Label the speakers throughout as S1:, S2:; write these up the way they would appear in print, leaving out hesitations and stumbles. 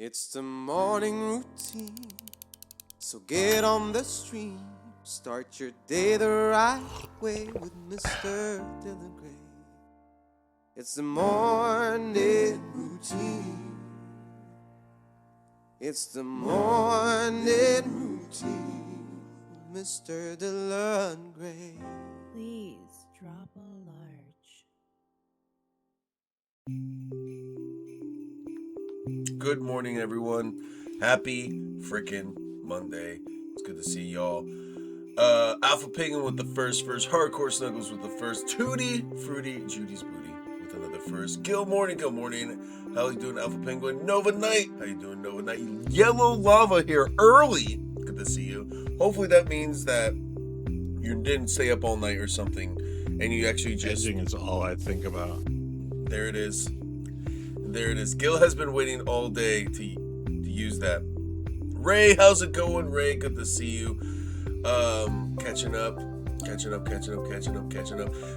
S1: It's the morning routine, so get on the stream. Start your day the right way with Mr. Dylan Gray. It's the morning routine. It's the morning routine with Mr. Dylan Gray.
S2: Please drop a large.
S3: Good morning, everyone. Happy freaking Monday. It's good to see y'all. Alpha Penguin with the first, Hardcore Snuggles with the first, Tutti Fruity, Judy's Booty with another first. Good morning. How you doing, Alpha Penguin? Nova Knight, how you doing, Nova Knight? Yellow Lava here early. Good to see you. Hopefully that means that you didn't stay up all night or something, and you actually just...
S4: Edging is all I think about.
S3: There it is. Gil has been waiting all day to use that. Ray, how's it going, Ray? Good to see you. Catching up.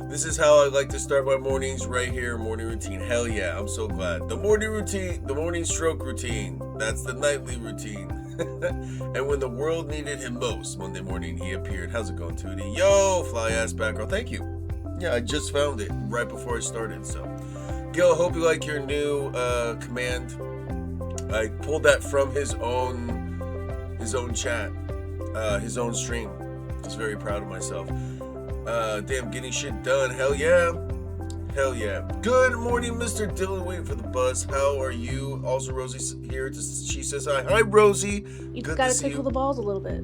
S3: This is how I like to start my mornings right here. Morning routine. Hell yeah, I'm so glad. The morning stroke routine. That's the nightly routine. And when the world needed him most, Monday morning he appeared. How's it going, Tootie? Yo, fly ass background. Thank you. Yeah, I just found it right before I started, so. Gil, hope you like your new command. I pulled that from his own chat, his own stream. I was very proud of myself. Damn, getting shit done. Hell yeah. Good morning, Mr. Dylan. Waiting for the bus. How are you? Also, Rosie's here. She says hi. Hi, Rosie.
S2: You've got to tickle the balls a little bit.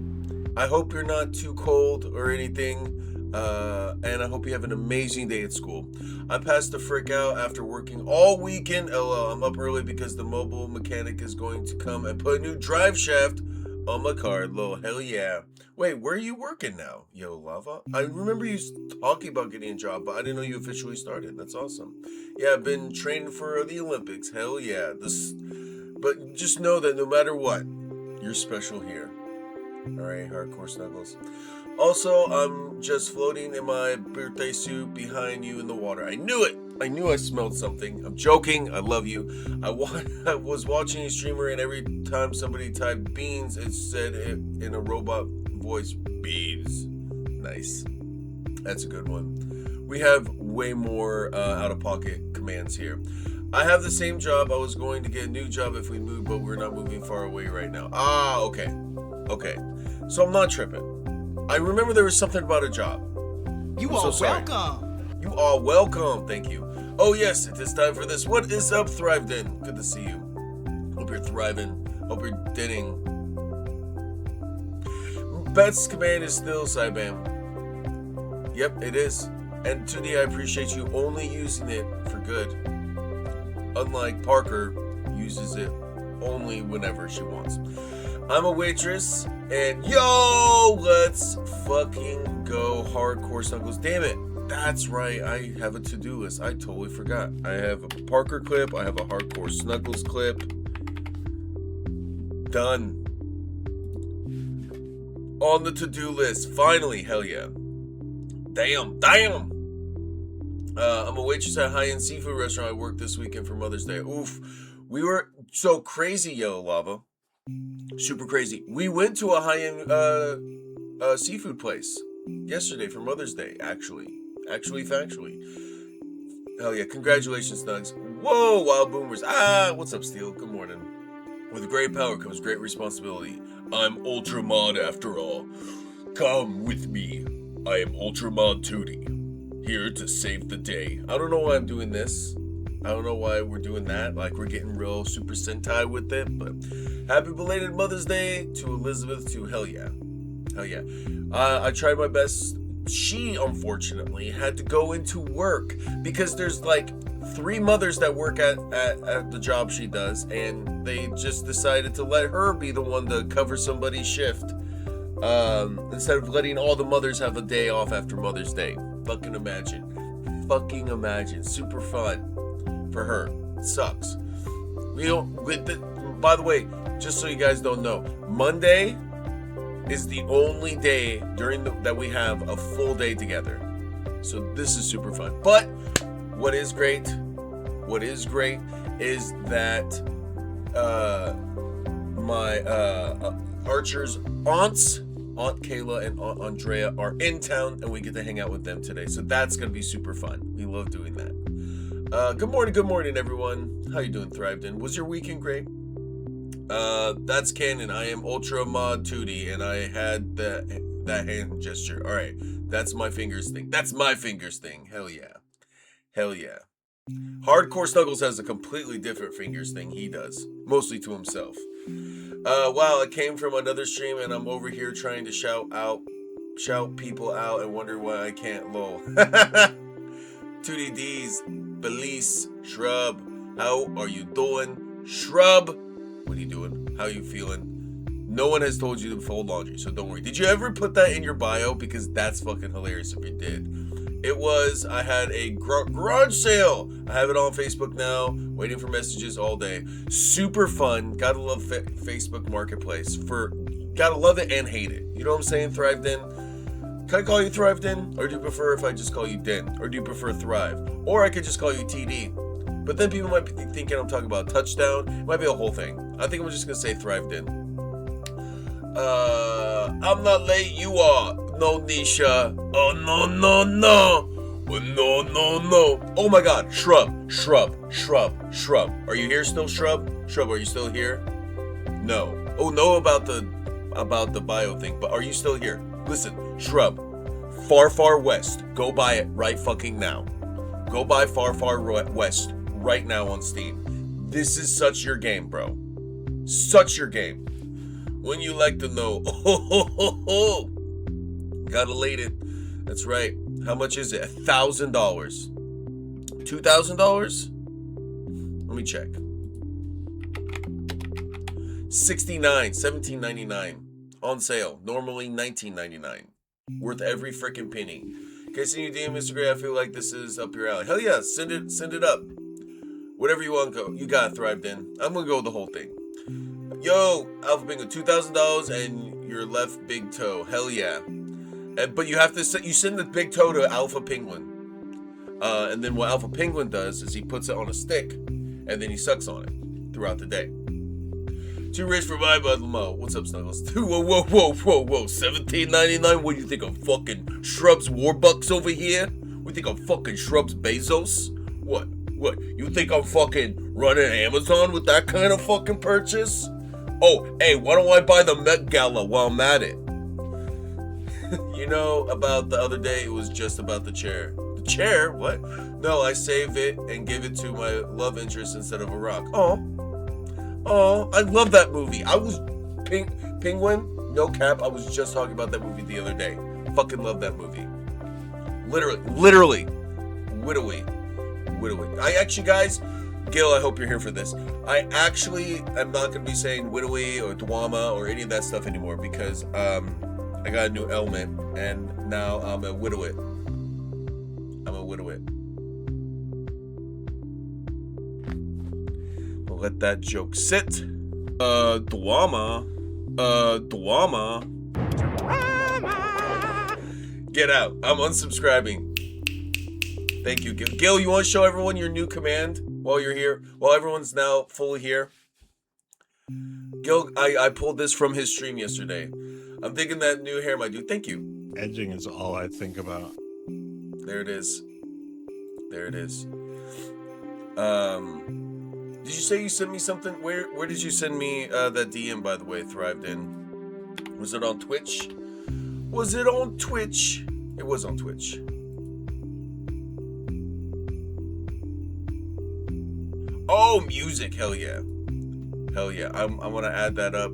S3: I hope you're not too cold or anything. And I hope you have an amazing day at school. I passed the frick out after working all weekend. LOL, I'm up early because the mobile mechanic is going to come and put a new drive shaft on my car. Lol, hell yeah. Wait, where are you working now? Yo, Lava? I remember you talking about getting a job, but I didn't know you officially started. That's awesome. Yeah, I've been training for the Olympics. Hell yeah. But just know that no matter what, you're special here. Alright, Hardcore Snuggles. Also, I'm just floating in my birthday suit behind you in the water. I knew it! I knew I smelled something. I'm joking. I love you. I was watching a streamer, and every time somebody typed beans, it said it in a robot voice, beans. Nice. That's a good one. We have way more out-of-pocket commands here. I have the same job. I was going to get a new job if we moved, but we're not moving far away right now. Ah, okay. So I'm not tripping. I remember there was something about a job.
S5: You are welcome.
S3: You are welcome. Thank you. Oh yes, it is time for this. What is up, Thriveden? Good to see you. Hope you're thriving. Hope you're dinning. Bet's command is still Cybam. Yep, it is. And Tootie, I appreciate you only using it for good. Unlike Parker, uses it only whenever she wants. I'm a waitress, and yo, let's fucking go, Hardcore Snuggles. Damn it, that's right, I have a to-do list. I totally forgot. I have a Parker clip, I have a Hardcore Snuggles clip. Done. On the to-do list, finally, hell yeah. Damn. I'm a waitress at a high-end seafood restaurant. I worked this weekend for Mother's Day. Oof, we were so crazy, Yellow Lava. Super crazy. We went to a high-end seafood place yesterday for Mother's Day, actually, factually. Hell yeah, congratulations, Nugs. Whoa, Wild Boomers. Ah, what's up, Steel? Good morning. With great power comes great responsibility. I'm Ultra Mod after all. Come with me. I am Ultra Mod Tootie, here to save the day. I don't know why I'm doing this. I don't know why we're doing that. Like, we're getting real Super Sentai with it. But happy belated Mother's Day to Elizabeth, to hell yeah. I tried my best. She, unfortunately, had to go into work because there's like 3 mothers that work at the job she does. And they just decided to let her be the one to cover somebody's shift. Instead of letting all the mothers have a day off after Mother's Day. Fucking imagine. Super fun. For her. It sucks. By the way, just so you guys don't know, Monday is the only day that we have a full day together. So this is super fun. But what is great is that my Archer's aunts, Aunt Kayla and Aunt Andrea, are in town, and we get to hang out with them today. So that's gonna be super fun. We love doing that. Good morning, everyone. How you doing, Thrived? Was your weekend great? That's canon. I am Ultra Mod Tootie, and I had that hand gesture. All right, that's my fingers thing. Hell yeah, hell yeah. Hardcore Snuggles has a completely different fingers thing he does, mostly to himself. Wow, I came from another stream and I'm over here trying to shout people out and wonder why I can't, lol. 2D D's, Belize, Shrub, how are you doing? Shrub, what are you doing? How are you feeling? No one has told you to fold laundry, so don't worry. Did you ever put that in your bio? Because that's fucking hilarious if you did. I had a garage sale. I have it on Facebook now, waiting for messages all day. Super fun. Gotta love Facebook Marketplace. Gotta love it and hate it. You know what I'm saying, Thrived In? Can I call you Thrived In? Or do you prefer if I just call you Den? Or do you prefer Thrive? Or I could just call you TD. But then people might be thinking I'm talking about Touchdown. It might be a whole thing. I think I'm just gonna say Thrived In. I'm not late, you are. No, Nisha. Oh, no. Oh, no. Oh my god, Shrub. Are you here still, Shrub? Shrub, are you still here? No. Oh, no about the bio thing, but are you still here? Listen, Shrub. Far West. Go buy it right fucking now. Go buy Far West right now on Steam. This is such your game, bro. Such your game. When you like to know. Oh. Gotta late it. That's right. How much is it? $1,000. $2,000? Let me check. $17.99 on sale. Normally $19.99. Worth every freaking penny. Casey, you DM Mr. Gray, I feel like this is up your alley. Hell yeah, send it up. Whatever you want to go. You got Thrived In. I'm gonna go with the whole thing. Yo, Alpha Penguin, $2,000 and your left big toe. Hell yeah. But you have to send the big toe to Alpha Penguin. And then what Alpha Penguin does is he puts it on a stick and then he sucks on it throughout the day. Too rich for my Mo. What's up, Snuggles? Whoa. $17.99? What do you think of fucking Shrubs Warbucks over here? What do you think I'm fucking Shrubs Bezos? What? You think I'm fucking running Amazon with that kind of fucking purchase? Oh, hey, why don't I buy the Met Gala while I'm at it? You know, about the other day, it was just about the chair. The chair? What? No, I saved it and gave it to my love interest instead of a rock. Oh, I love that movie. I was Penguin, no cap. I was just talking about that movie the other day. Fucking love that movie. Literally. Widowy. I actually, guys, Gil, I hope you're here for this. I actually am not going to be saying Widowy or Dwama or any of that stuff anymore because I got a new element and now I'm a Widowit. I'll let that joke sit. Dwama. Get out. I'm unsubscribing. Thank you, Gil. Gil, you want to show everyone your new command while you're here? While everyone's now fully here? Gil, I pulled this from his stream yesterday. I'm thinking that new hair might do. Thank you.
S4: Edging is all I think about.
S3: There it is. Did you say you sent me something? Where did you send me that DM, by the way, Thrived In? Was it on Twitch? It was on Twitch. Oh, music. Hell yeah. I'm going to add that up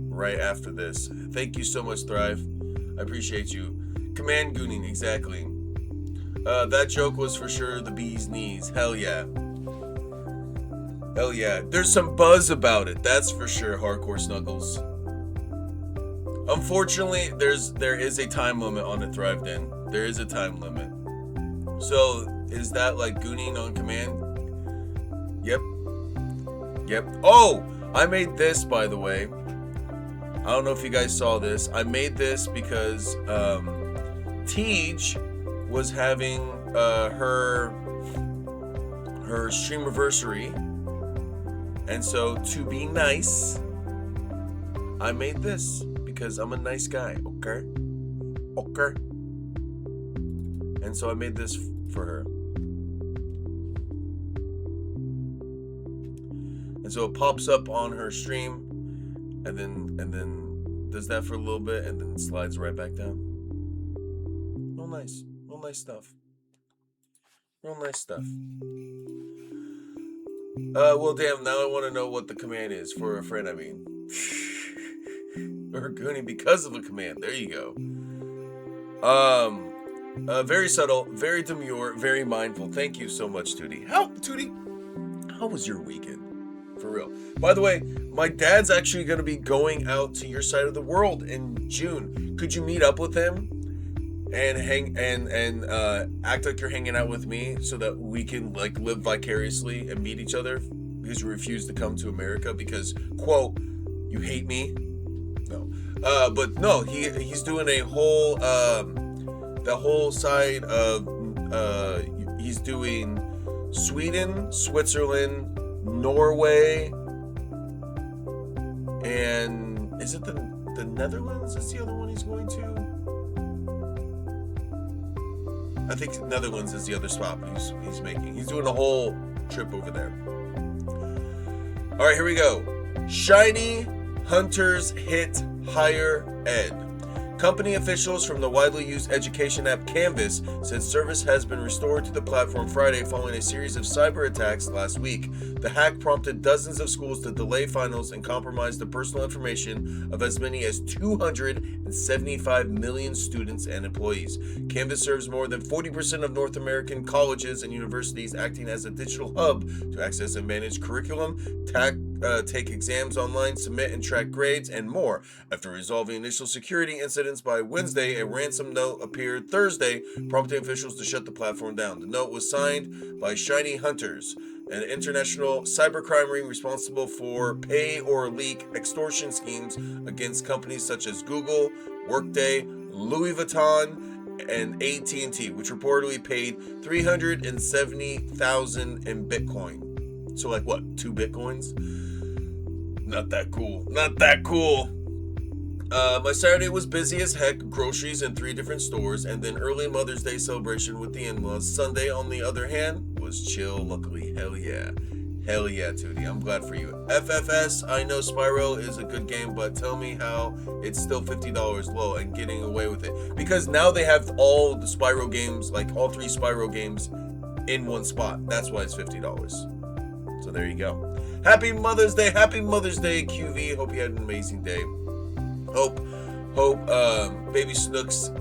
S3: right after this. Thank you so much, Thrive. I appreciate you. Command gooning, exactly. That joke was for sure the bee's knees. Hell yeah. There's some buzz about it. That's for sure, Hardcore Snuggles. Unfortunately, there is a time limit on it, Thrived In. There is a time limit. So, is that like gooning on command? Yep. Oh, I made this, by the way. I don't know if you guys saw this. I made this because Tej was having her streamiversary And so, to be nice, I made this because I'm a nice guy, okay? Okay. And so I made this for her. And so it pops up on her stream, and then does that for a little bit, and then slides right back down. Real nice stuff. Real nice stuff. Well, damn. Now I want to know what the command is for a friend. I mean, or Goonie because of a command. There you go. Very subtle, very demure, very mindful. Thank you so much, Tootie. Tootie, how was your weekend? For real. By the way, my dad's actually going to be going out to your side of the world in June. Could you meet up with him and act like you're hanging out with me so that we can like live vicariously and meet each other? Because you refuse to come to America because, quote, you hate me. No, but no, he's doing a whole the whole side of he's doing Sweden, Switzerland, Norway, and is it the Netherlands? Is the other one he's going to? I think Netherlands is the other spot he's making. He's doing a whole trip over there. All right, here we go. Shiny Hunters hit higher ed. Company officials from the widely used education app Canvas said service has been restored to the platform Friday following a series of cyber attacks last week. The hack prompted dozens of schools to delay finals and compromise the personal information of as many as 275 million students and employees. Canvas serves more than 40% of North American colleges and universities, acting as a digital hub to access and manage curriculum, take exams online, submit and track grades, and more. After resolving initial security incidents by Wednesday, a ransom note appeared Thursday, prompting officials to shut the platform down. The note was signed by Shiny Hunters, an international cybercrime ring responsible for pay or leak extortion schemes against companies such as Google, Workday, Louis Vuitton, and AT&T, which reportedly paid $370,000 in Bitcoin. So like what, 2 Bitcoins? Not that cool. Not that cool. My Saturday was busy as heck, groceries in 3 different stores, and then early Mother's Day celebration with the in-laws. Sunday, on the other hand, was chill, luckily. Hell yeah. Hell yeah, Tootie. I'm glad for you. FFS, I know Spyro is a good game, but tell me how it's still $50 low and getting away with it. Because now they have all the Spyro games, like all 3 Spyro games, in one spot. That's why it's $50. So there you go. Happy Mother's Day, QV. Hope you had an amazing day. Hope Baby Snooks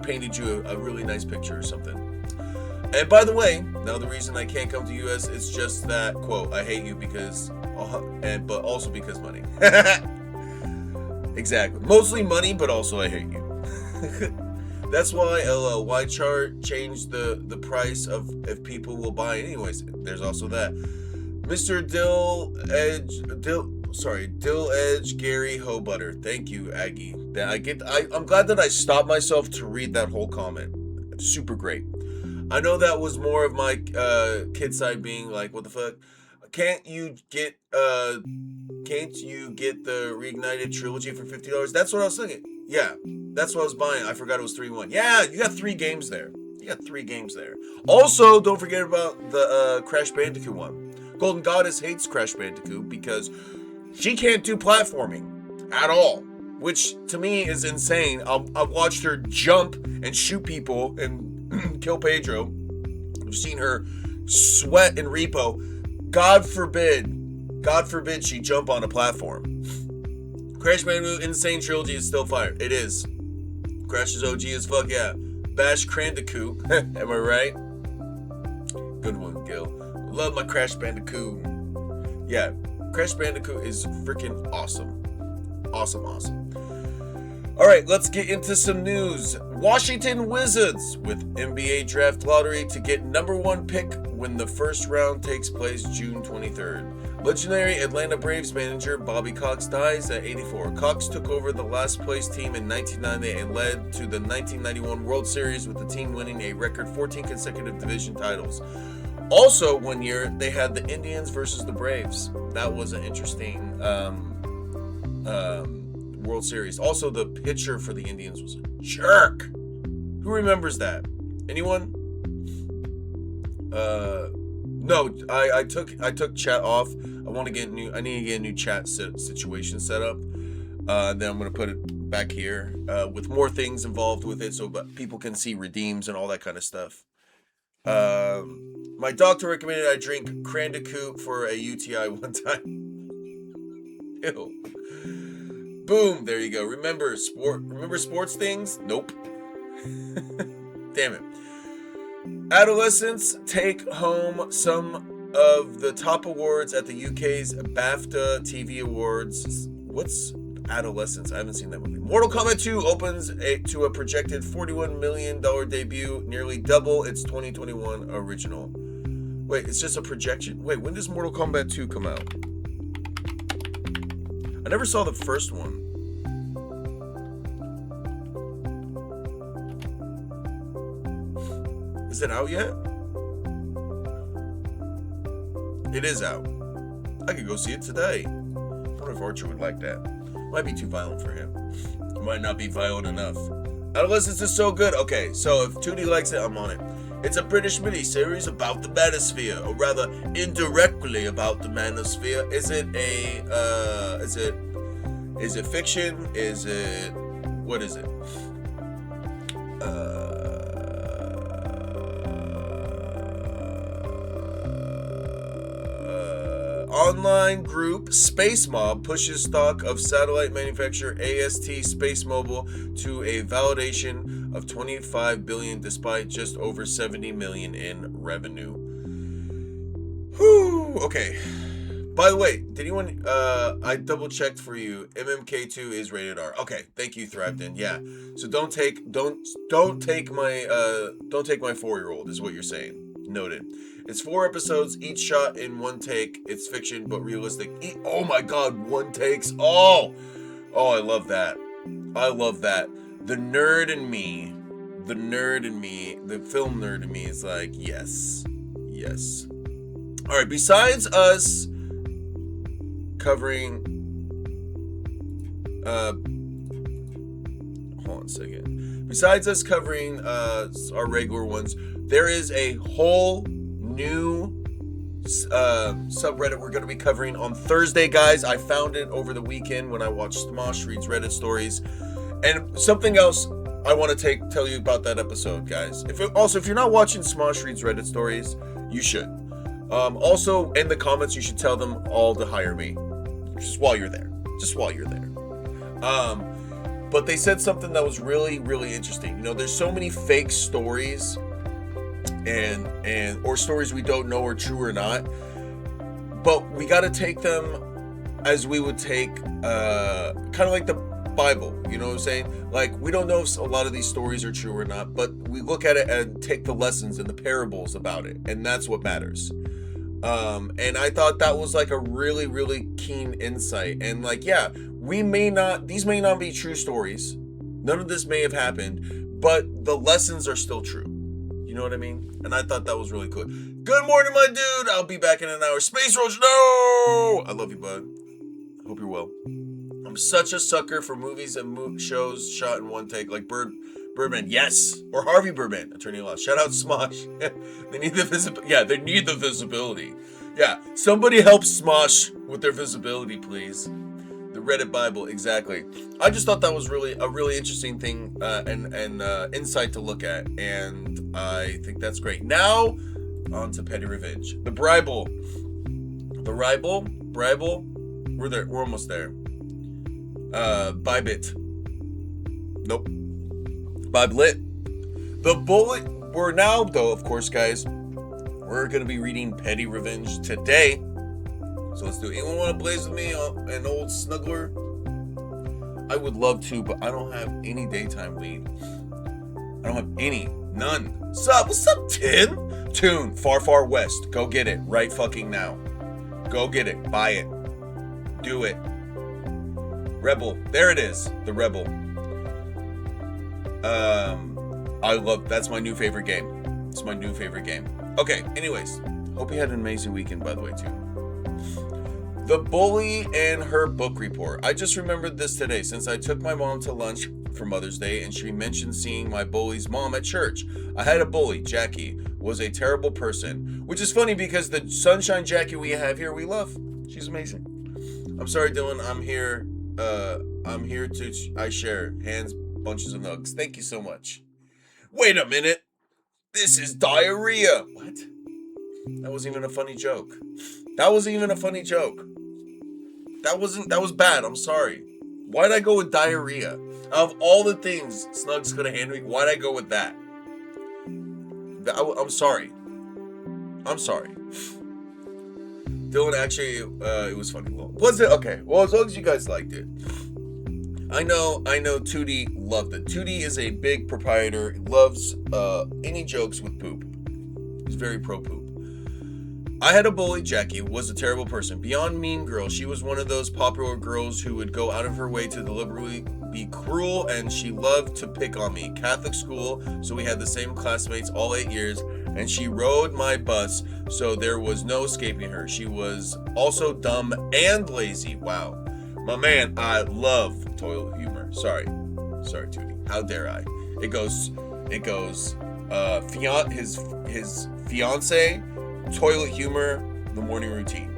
S3: painted you a really nice picture or something. And by the way, now the reason I can't come to US is just that, quote, I hate you because, but also because money. Exactly. Mostly money, but also I hate you. That's why LLY chart changed the price of if people will buy anyways. There's also that. Mr. Dill Edge Gary Hobutter. Thank you, Aggie. I'm glad that I stopped myself to read that whole comment. Super great. I know that was more of my kid side being like, what the fuck? Can't you get the Reignited trilogy for $50? That's what I was thinking. Yeah, that's what I was buying. I forgot it was 3-1. Yeah, you got 3 games there. Also, don't forget about the Crash Bandicoot one. Golden Goddess hates Crash Bandicoot because she can't do platforming at all, which to me is insane. I've watched her jump and shoot people and kill Pedro. I've seen her sweat in Repo. God forbid she jump on a platform. Crash Bandicoot Insane Trilogy is still fire. It is. Crash is OG as fuck, yeah. Bash Crandicoot. Am I right? Good one, Gil. Love my Crash Bandicoot. Yeah, Crash Bandicoot is freaking awesome. Awesome. All right, let's get into some news. Washington Wizards with NBA Draft Lottery to get number 1 pick when the first round takes place June 23rd. Legendary Atlanta Braves manager Bobby Cox dies at 84. Cox took over the last place team in 1990 and led to the 1991 World Series with the team winning a record 14 consecutive division titles. Also, one year they had the Indians versus the Braves. That was an interesting World Series. Also, the pitcher for the Indians was a jerk. Who remembers that? Anyone? No, I took chat off. I need to get a new chat situation set up. Then I'm gonna put it back here with more things involved with it, so people can see redeems and all that kind of stuff. My doctor recommended I drink Crandicoot for a UTI one time. Ew. Boom, there you go. Remember sports things? Nope. Damn it. Adolescents take home some of the top awards at the UK's BAFTA TV Awards. What's Adolescents? I haven't seen that movie. Mortal Kombat 2 opens to a projected $41 million debut, nearly double its 2021 original. Wait, it's just a projection? Wait, when does Mortal Kombat 2 come out? I never saw the first one. Is it out yet? It is out. I could go see it today. I wonder if Archer would like that. Might be too violent for him. It might not be violent enough. Adolescence is so good. Okay, so if 2D likes it, I'm on it. It's a British miniseries about the manosphere, or rather, indirectly about the manosphere. Is it fiction? Is it, what is it? Online group Space Mob pushes stock of satellite manufacturer AST Space Mobile to a valuation of $25 billion despite just over $70 million in revenue. Whew, okay. By the way, did anyone I double checked for you. MMK2 is rated R. Okay, thank you, Thriveden. Yeah. So don't take my 4-year-old is what you're saying. Noted. It's 4 episodes, each shot in one take. It's fiction, but realistic. Oh my god, one takes. Oh, I love that. I love that. The nerd in me, the film nerd in me is like, yes. All right, besides us covering, hold on a second. Besides us covering our regular ones, there is a whole new subreddit we're going to be covering on Thursday, guys. I found it over the weekend when I watched Smosh Reads Reddit stories. And something else I want to tell you about that episode, guys. If you're not watching Smosh Reads Reddit stories, you should. Also, in the comments, you should tell them all to hire me. Just while you're there. But they said something that was really, really interesting. You know, there's so many fake stories or stories we don't know are true or not, but we got to take them as we would take kind of like the Bible, you know what I'm saying? Like, we don't know if a lot of these stories are true or not, but we look at it and take the lessons and the parables about it, and that's what matters. And I thought that was like a really, really keen insight. And like, yeah, these may not be true stories, none of this may have happened, but the lessons are still true. You know what I mean? And I thought that was really cool. Good morning, my dude. I'll be back in an hour. Space Roach, no! I love you, bud. Hope you're well. I'm such a sucker for movies and shows shot in one take, like Birdman, yes, or Harvey Birdman, Attorney at Law. Shout out Smosh. They need the visibility. Yeah, they need the visibility. Yeah, somebody help Smosh with their visibility, please. The Reddit Bible, exactly. I just thought that was a really interesting thing and insight to look at, and I think that's great. Now, on to Petty Revenge. The Bribble. We're there. We're almost there. Bybit. Nope. Biblit. The Bullet. We're now, though, of course, guys, we're going to be reading Petty Revenge today. So let's do it. Anyone want to blaze with me, an old snuggler? I would love to, but I don't have any daytime weed. I don't have any. None. What's up, Tim? Tune, Far Far West. Go get it right fucking now. Go get it. Buy it. Do it. Rebel. There it is. The Rebel. That's my new favorite game. It's my new favorite game. Okay, anyways. Hope you had an amazing weekend, by the way, too. The Bully and Her Book Report. I just remembered this today since I took my mom to lunch for Mother's Day and she mentioned seeing my bully's mom at church. I had a bully, Jackie, was a terrible person, which is funny because the Sunshine Jackie we have here, we love. She's amazing. I'm sorry, Dylan. I'm here I share hands, bunches of nugs. Thank you so much. Wait a minute. This is diarrhea. What? That wasn't even a funny joke. That was bad. I'm sorry. Why'd I go with diarrhea? Out of all the things Snugs could have handled me, why'd I go with that? I'm sorry. Dylan, actually, it was funny. Well, was it? Okay. Well, as long as you guys liked it. I know Tootie loved it. Tootie is a big proprietor. He loves any jokes with poop. He's very pro poop. I had a bully, Jackie, was a terrible person. Beyond mean girl, she was one of those popular girls who would go out of her way to deliberately be cruel, and she loved to pick on me. Catholic school, so we had the same classmates all 8 years, and she rode my bus, so there was no escaping her. She was also dumb and lazy. Wow. My man, I love toilet humor. Sorry, Tootie. How dare I? It goes, his fiance, toilet humor, the morning routine.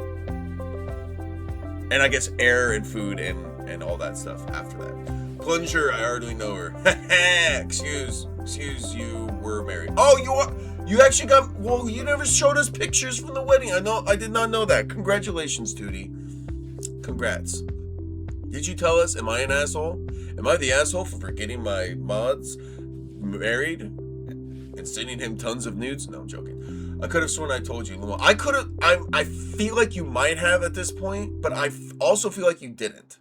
S3: And I guess air and food and all that stuff after that. Plunger, I already know her. Excuse you were married. Oh, you actually got, well, you never showed us pictures from the wedding. I did not know that. Congratulations, Tootie. Congrats. Did you tell us, am I an asshole? Am I the asshole for forgetting my mods married and sending him tons of nudes? No, I'm joking. I could have sworn I told you, Luma. I feel like you might have at this point, but I also feel like you didn't.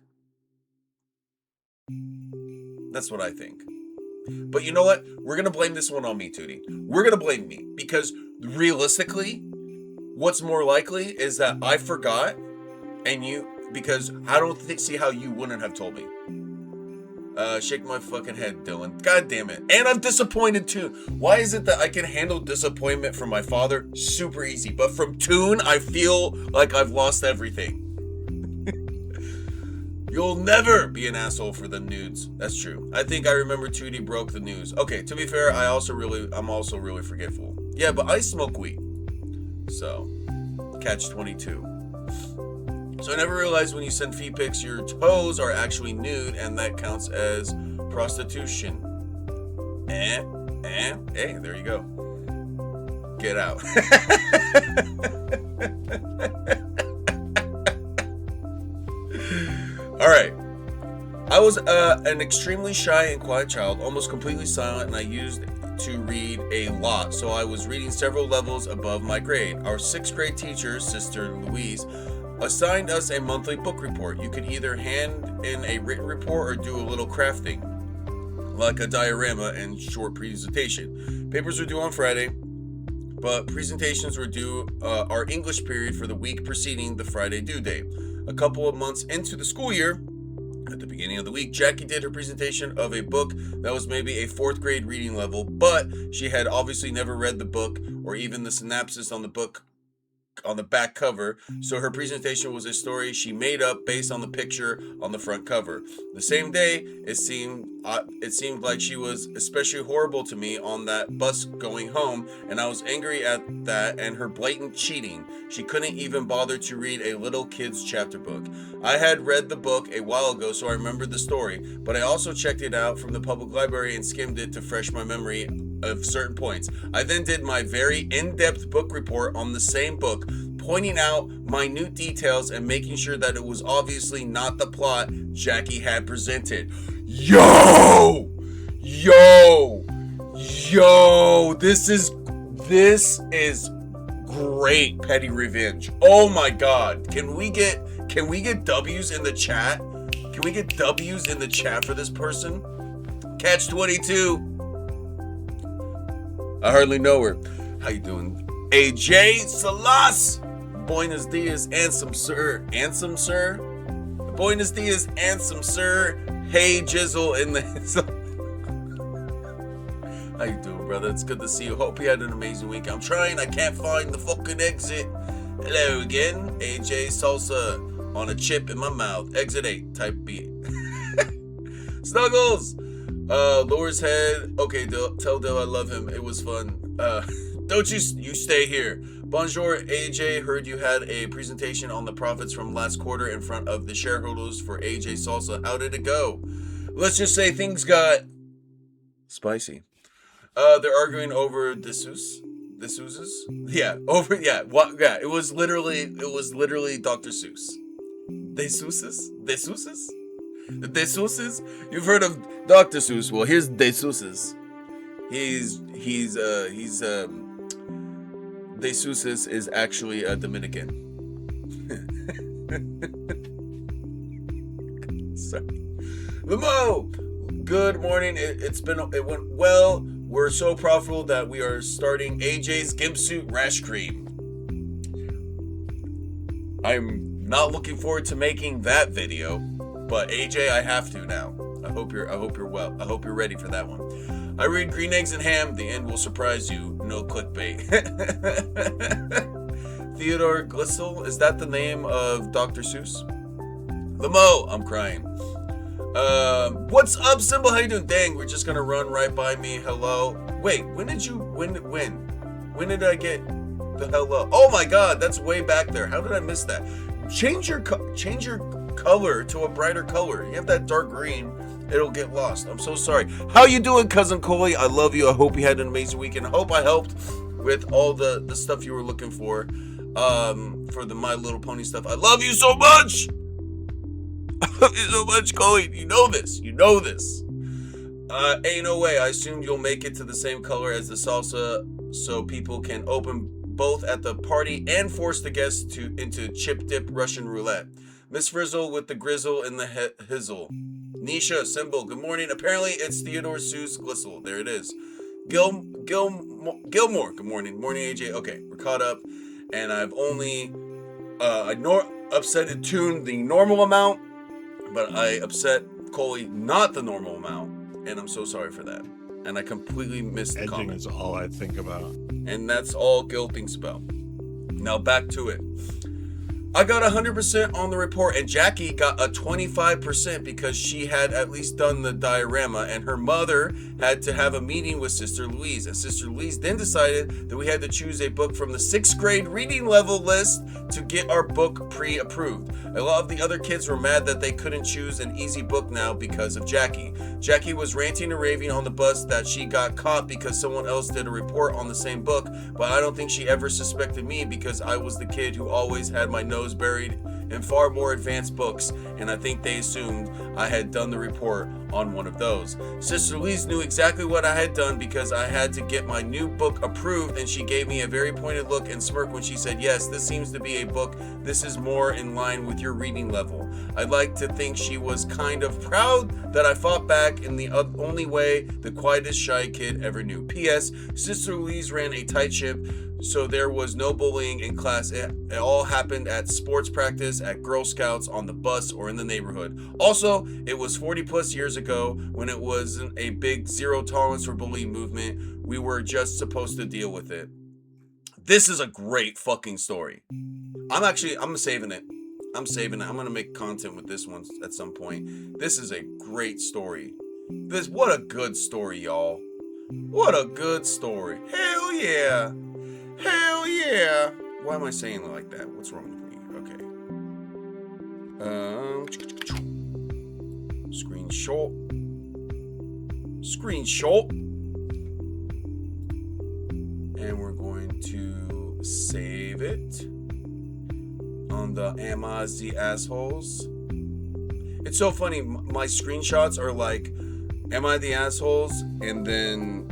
S3: That's what I think. But you know what? We're going to blame this one on me, Tootie. We're going to blame me because realistically, what's more likely is that I forgot and you, because I don't see how you wouldn't have told me. Shake my fucking head, Dylan. God damn it. And I'm disappointed too. Why is it that I can handle disappointment from my father super easy, but from Toon, I feel like I've lost everything. You'll never be an asshole for the nudes. That's true. I think I remember Tootie broke the news. Okay, to be fair, I'm also really forgetful. Yeah, but I smoke weed. So, catch 22. So I never realized when you send feet pics, your toes are actually nude, and that counts as prostitution. Hey, there you go. Get out. All right. I was an extremely shy and quiet child, almost completely silent, and I used to read a lot, so I was reading several levels above my grade. Our 6th grade teacher, Sister Louise, assigned us a monthly book report. You could either hand in a written report or do a little crafting, like a diorama and short presentation. Papers were due on Friday, but presentations were due our English period for the week preceding the Friday due date. A couple of months into the school year, at the beginning of the week, Jackie did her presentation of a book that was maybe a 4th grade reading level, but she had obviously never read the book or even the synopsis on the book on the back cover, so her presentation was a story she made up based on the picture on the front cover. The same day, it seemed like she was especially horrible to me on that bus going home, and I was angry at that and her blatant cheating. She couldn't even bother to read a little kid's chapter book. I had read the book a while ago, so I remembered the story, but I also checked it out from the public library and skimmed it to fresh my memory of certain points. I then did my very in-depth book report on the same book, pointing out minute details and making sure that it was obviously not the plot Jackie had presented. Yo! This is great petty revenge. Oh my god. Can we get W's in the chat? Can we get W's in the chat for this person? Catch 22. I hardly know her. How you doing? AJ Salas. Buenos dias, handsome sir. Handsome sir? Buenos dias, handsome sir. Hey, Jizzle in the... How you doing, brother? It's good to see you. Hope you had an amazing week. I'm trying. I can't find the fucking exit. Hello again. AJ Salsa on a chip in my mouth. Exit 8. Type B. Snuggles. Lowers head. Okay, tell Dill I love him. It was fun. Don't you stay here. Bonjour, AJ. Heard you had a presentation on the profits from last quarter in front of the shareholders for AJ Salsa. How did it go? Let's just say things got spicy. They're arguing over D'Souza. Yeah, over What? Yeah, it was literally Dr. Seuss. D'Souza. You've heard of Dr. Seuss. Well, here's D'Souza. D'Souza is actually a Dominican. Sorry. Lemo, good morning. It went well. We're so profitable that we are starting AJ's Gimp Suit Rash Cream. I'm not looking forward to making that video, but AJ, I have to now. I hope you're well. I hope you're ready for that one. I read Green Eggs and Ham. The end will surprise you. No clickbait. Theodore Glissel, is that the name of Dr. Seuss? Lemo, I'm crying. What's up, Symbol? How you doing? Dang, we're just gonna run right by me. Hello. Wait, when did I get the hello? Oh my God, that's way back there. How did I miss that? Change your color to a brighter color. You have that dark green. It'll get lost. I'm so sorry. How you doing, Cousin Coley? I love you. I hope you had an amazing weekend. I hope I helped with all the stuff you were looking for the My Little Pony stuff. I love you so much. I love you so much, Coley. You know this. Ain't no way. I assumed you'll make it to the same color as the salsa so people can open both at the party and force the guests into chip dip Russian roulette. Miss Frizzle with the grizzle and the hizzle. Nisha, Symbol, good morning. Apparently it's Theodore Seuss Glissel. There it is. Gilmore, good morning. Morning, AJ. Okay, we're caught up. And I've only upset and tuned the normal amount, but I upset Coley not the normal amount. And I'm so sorry for that. And I completely missed the
S4: Edging
S3: comment.
S4: is all I think about.
S3: And that's all Gil thinks about. Now back to it. I got 100% on the report, and Jackie got a 25% because she had at least done the diorama, and her mother had to have a meeting with Sister Louise. And Sister Louise then decided that we had to choose a book from the 6th grade reading level list to get our book pre-approved. A lot of the other kids were mad that they couldn't choose an easy book now because of Jackie. Jackie was ranting and raving on the bus that she got caught because someone else did a report on the same book, but I don't think she ever suspected me because I was the kid who always had my nose buried in far more advanced books, and I think they assumed I had done the report on one of those. Sister Louise knew exactly what I had done because I had to get my new book approved, and she gave me a very pointed look and smirk when she said, yes, this seems to be a book. This is more in line with your reading level. I'd like to think she was kind of proud that I fought back in the only way the quietest shy kid ever knew. P.S. Sister Louise ran a tight ship, so there was no bullying in class. It all happened at sports practice, at Girl Scouts, on the bus, or in the neighborhood. Also, it was 40 plus years ago when it wasn't a big zero tolerance for bullying movement. We were just supposed to deal with it. This is a great fucking story. I'm saving it. I'm going to make content with this one at some point. This is a great story. What a good story, y'all. What a good story. Hell yeah. Hell yeah. Why am I saying it like that? What's wrong with me? Okay. Screenshot. And we're going to save it on the Am I the Assholes. It's so funny. My screenshots are like, Am I the Assholes? And then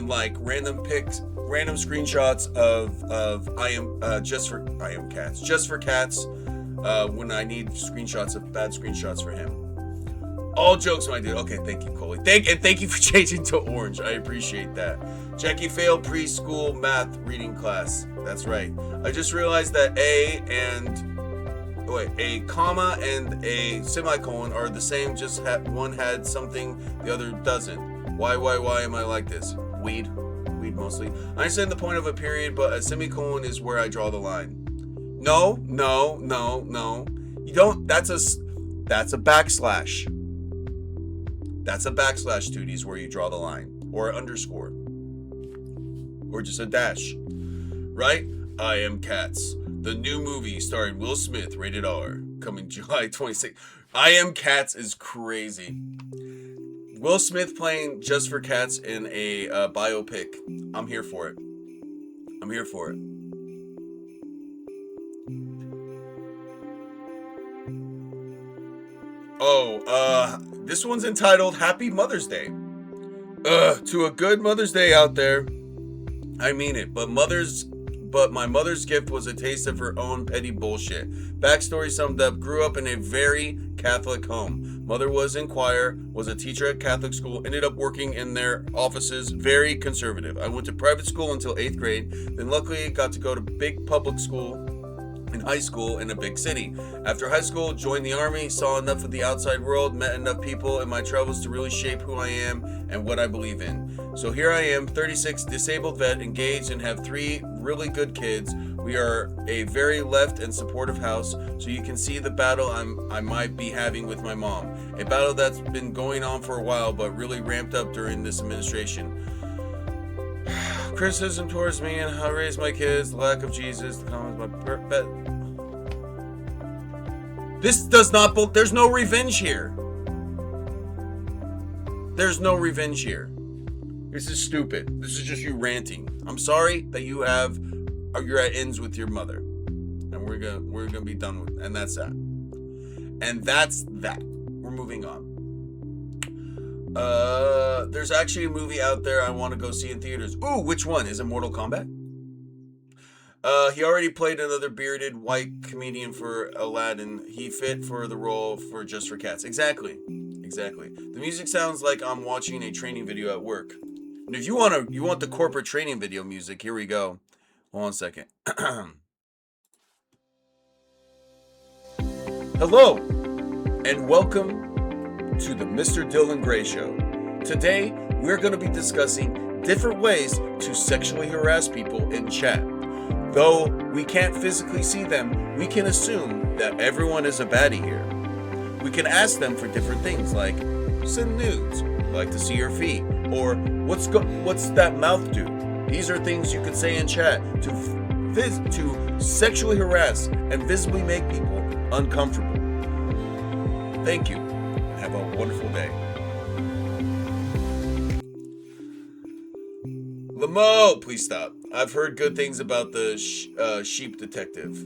S3: like random screenshots of I am cats just for cats when I need screenshots of bad screenshots for him. All jokes, my dude. Okay, thank you, Coley. Thank you for changing to orange. I appreciate that. Jackie failed preschool math reading class. That's right. I just realized that a comma and a semicolon are the same, just one had something, the other doesn't. Why am I like this? Weed mostly. I understand the point of a period, but a semicolon is where I draw the line. No. You don't, that's a backslash. That's a backslash, Tooties, where you draw the line. Or an underscore. Or just a dash. Right? I Am Cats. The new movie starring Will Smith, rated R, coming July 26th. I Am Cats is crazy. Will Smith playing Just for Cats in a biopic. I'm here for it. This one's entitled Happy Mother's Day. To a good Mother's Day out there. I mean it, but my mother's gift was a taste of her own petty bullshit. Backstory summed up, grew up in a very Catholic home. Mother was in choir, was a teacher at Catholic school, ended up working in their offices, very conservative. I went to private school until 8th grade, then luckily got to go to big public school in high school in a big city. After high school, joined the army, saw enough of the outside world, met enough people in my travels to really shape who I am and what I believe in. So here I am, 36, disabled vet, engaged, and have 3 really good kids. We are a very left and supportive house, so you can see the battle I might be having with my mom. A battle that's been going on for a while, but really ramped up during this administration. Criticism towards me and how I raise my kids, the lack of Jesus, the comments about this does not, there's no revenge here. There's no revenge here. This is stupid. This is just you ranting. I'm sorry that you're at ends with your mother. And we're gonna be done with it. And that's that. We're moving on. There's actually a movie out there I want to go see in theaters. Ooh, which one? Is it Mortal Kombat? He already played another bearded white comedian for Aladdin. He fit for the role for Just for Cats. Exactly. The music sounds like I'm watching a training video at work. And if you want the corporate training video music, here we go. Hold on a second. Hello, and welcome to the Mr. Dylan Gray Show. Today, we're going to be discussing different ways to sexually harass people in chat. Though we can't physically see them, we can assume that everyone is a baddie here. We can ask them for different things like, send nudes, like to see your feet, or what's that mouth do? These are things you could say in chat to sexually harass and visibly make people uncomfortable. Thank you. Have a wonderful day. Lamo, please stop. I've heard good things about the Sheep Detective.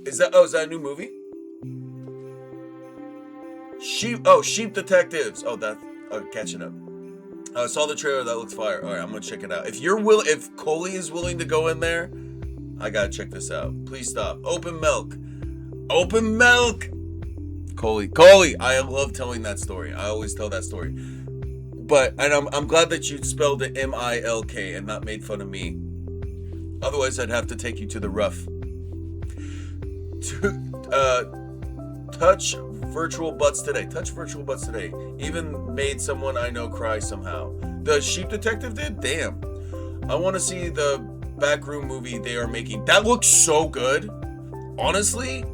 S3: Is that a new movie? Sheep Detectives. Catching up. I saw the trailer. That looks fire. All right, I'm gonna check it out. If Coley is willing to go in there, I gotta check this out. Please stop. Open milk. Coley. I love telling that story. I always tell that story. And I'm glad that you spelled it MILK and not made fun of me. Otherwise, I'd have to take you to the rough. Touch virtual butts today. Even made someone I know cry somehow. The Sheep Detective did? Damn. I want to see the Backroom movie they are making. That looks so good. Honestly,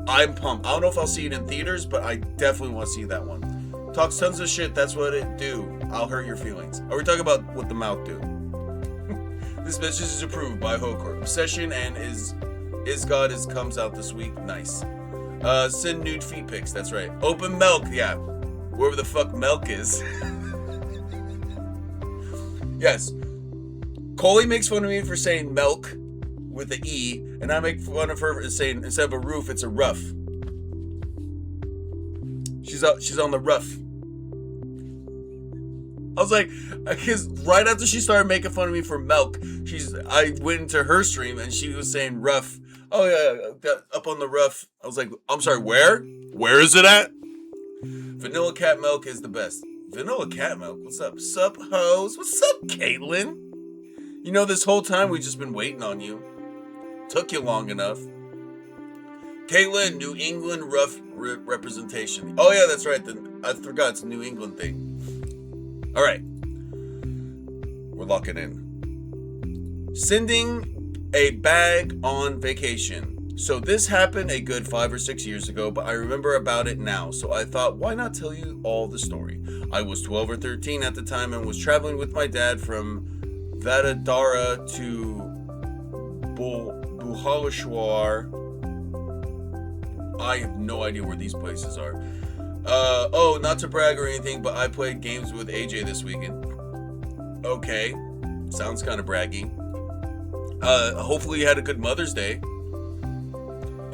S3: I'm pumped. I don't know if I'll see it in theaters, but I definitely want to see that one. Talks tons of shit. That's what it do. I'll hurt your feelings. Are we talking about what the mouth do? This message is approved by Hokor. Obsession and is God comes out this week. Nice. Send nude feet pics. That's right. Open milk. Yeah. Wherever the fuck milk is. Yes. Coley makes fun of me for saying milk with an E, and I make fun of her for saying instead of a roof, it's a rough. She's on the rough. I was like, because right after she started making fun of me for milk, I went into her stream and she was saying rough. Oh yeah, got up on the rough. I was like, I'm sorry, where? Where is it at? Vanilla cat milk is the best. Vanilla cat milk? What's up? Sup, hoes? What's up, Caitlin? You know, this whole time we've just been waiting on you. Took you long enough. Caitlin, New England rough representation. Oh yeah, that's right. I forgot it's a New England thing. All right, we're locking in. Sending a bag on vacation. So this happened a good 5 or 6 years ago, but I remember about it now. So I thought, why not tell you all the story? I was 12 or 13 at the time and was traveling with my dad from Vadodara to Bhubaneswar. I have no idea where these places are. Not to brag or anything, but I played games with AJ this weekend. Okay, sounds kind of braggy. Hopefully you had a good Mother's Day.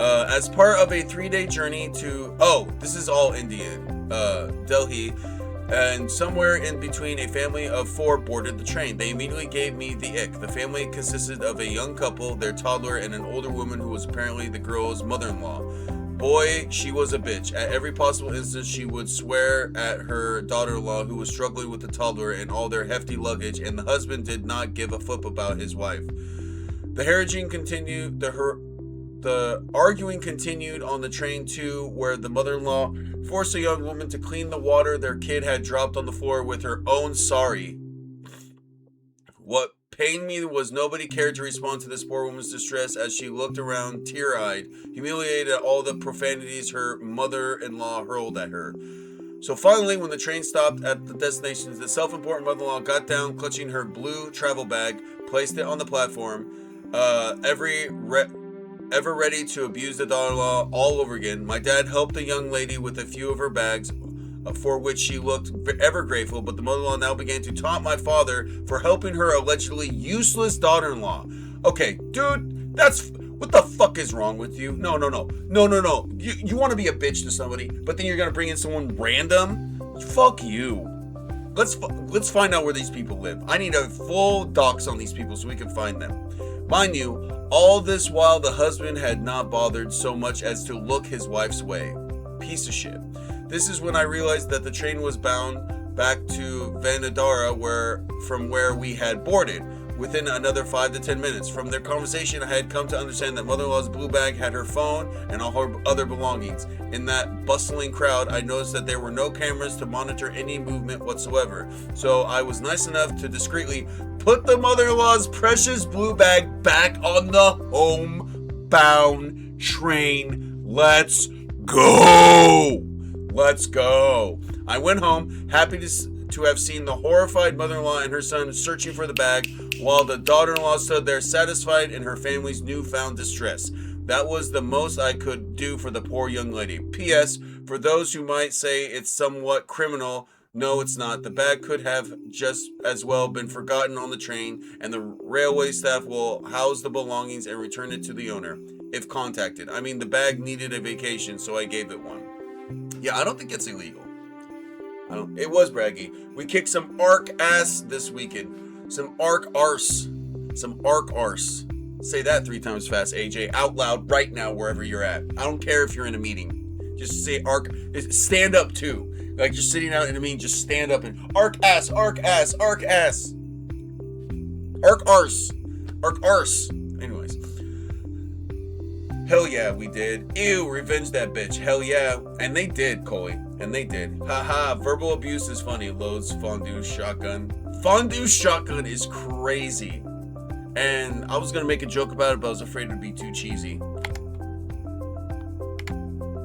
S3: As part of a 3-day journey to, this is all Indian, Delhi, and somewhere in between, a family of 4 boarded the train. They immediately gave me the ick. The family consisted of a young couple, their toddler, and an older woman who was apparently the girl's mother-in-law. Boy, she was a bitch. At every possible instance, she would swear at her daughter-in-law who was struggling with the toddler and all their hefty luggage, and the husband did not give a flip about his wife. The harassing continued, the arguing continued on the train too, where the mother-in-law forced a young woman to clean the water their kid had dropped on the floor with her own sorry. What pained me was nobody cared to respond to this poor woman's distress as she looked around tear-eyed, humiliated at all the profanities her mother-in-law hurled at her. So finally, when the train stopped at the destination, the self-important mother-in-law got down, clutching her blue travel bag, placed it on the platform, ever ready to abuse the daughter-in-law all over again. My dad helped the young lady with a few of her bags, for which she looked ever grateful, but the mother-in-law now began to taunt my father for helping her allegedly useless daughter-in-law. Okay, dude, what the fuck is wrong with you? No. You want to be a bitch to somebody, but then you're gonna bring in someone random? Fuck you. Let's find out where these people live. I need a full docs on these people so we can find them. Mind you, all this while the husband had not bothered so much as to look his wife's way. Piece of shit. This is when I realized that the train was bound back to Vadodara, from where we had boarded, within another 5 to 10 minutes. From their conversation, I had come to understand that mother-in-law's blue bag had her phone and all her other belongings. In that bustling crowd, I noticed that there were no cameras to monitor any movement whatsoever. So I was nice enough to discreetly put the mother-in-law's precious blue bag back on the home-bound train. Let's go! Let's go. I went home, happy to have seen the horrified mother-in-law and her son searching for the bag, while the daughter-in-law stood there satisfied in her family's newfound distress. That was the most I could do for the poor young lady. P.S. For those who might say it's somewhat criminal, no, it's not. The bag could have just as well been forgotten on the train, and the railway staff will house the belongings and return it to the owner, if contacted. I mean, the bag needed a vacation, so I gave it one. Yeah, I don't think it's illegal. It was braggy. We kicked some ARC ass this weekend. Some ARC arse. Some ARC arse. Say that 3 times fast, AJ, out loud right now, wherever you're at. I don't care if you're in a meeting. Just say ARC. Stand up too. Like you're sitting out in a meeting, just stand up and ARC ass, ARC ass, ARC ass. ARC arse. ARC arse. Anyways. Hell yeah, we did. Ew, revenge that bitch. Hell yeah. And they did, Coley. And they did. Haha, verbal abuse is funny. Loads fondue shotgun. Fondue shotgun is crazy. And I was going to make a joke about it, but I was afraid it would be too cheesy.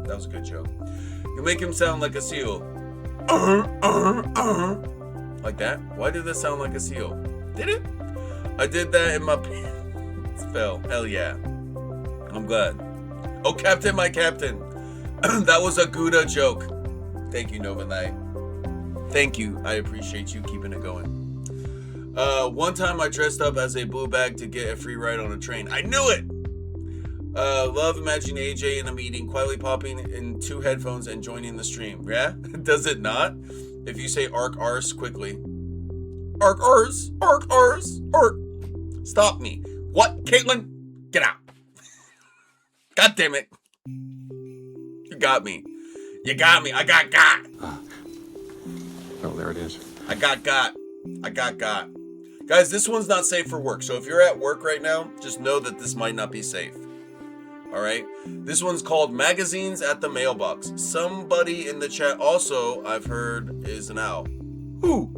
S3: That was a good joke. You make him sound like a seal. Like that? Why did that sound like a seal? Did it? I did that in my pants. Fell. Hell yeah. I'm glad. Oh, Captain, my Captain. That was a Gouda joke. Thank you, Nova Knight. Thank you. I appreciate you keeping it going. One time I dressed up as a blue bag to get a free ride on a train. I knew it! Love imagining AJ in a meeting, quietly popping in 2 headphones and joining the stream. Yeah? Does it not? If you say ARC arse quickly. ARC arse! ARC arse! ARC! Stop me. What? Caitlin? Get out. God damn it. You got me. You got me. I got.
S6: Oh, there it is.
S3: I got. Guys, this one's not safe for work. So if you're at work right now, just know that this might not be safe. All right. This one's called Magazines at the Mailbox. Somebody in the chat also, I've heard, is an owl. Who?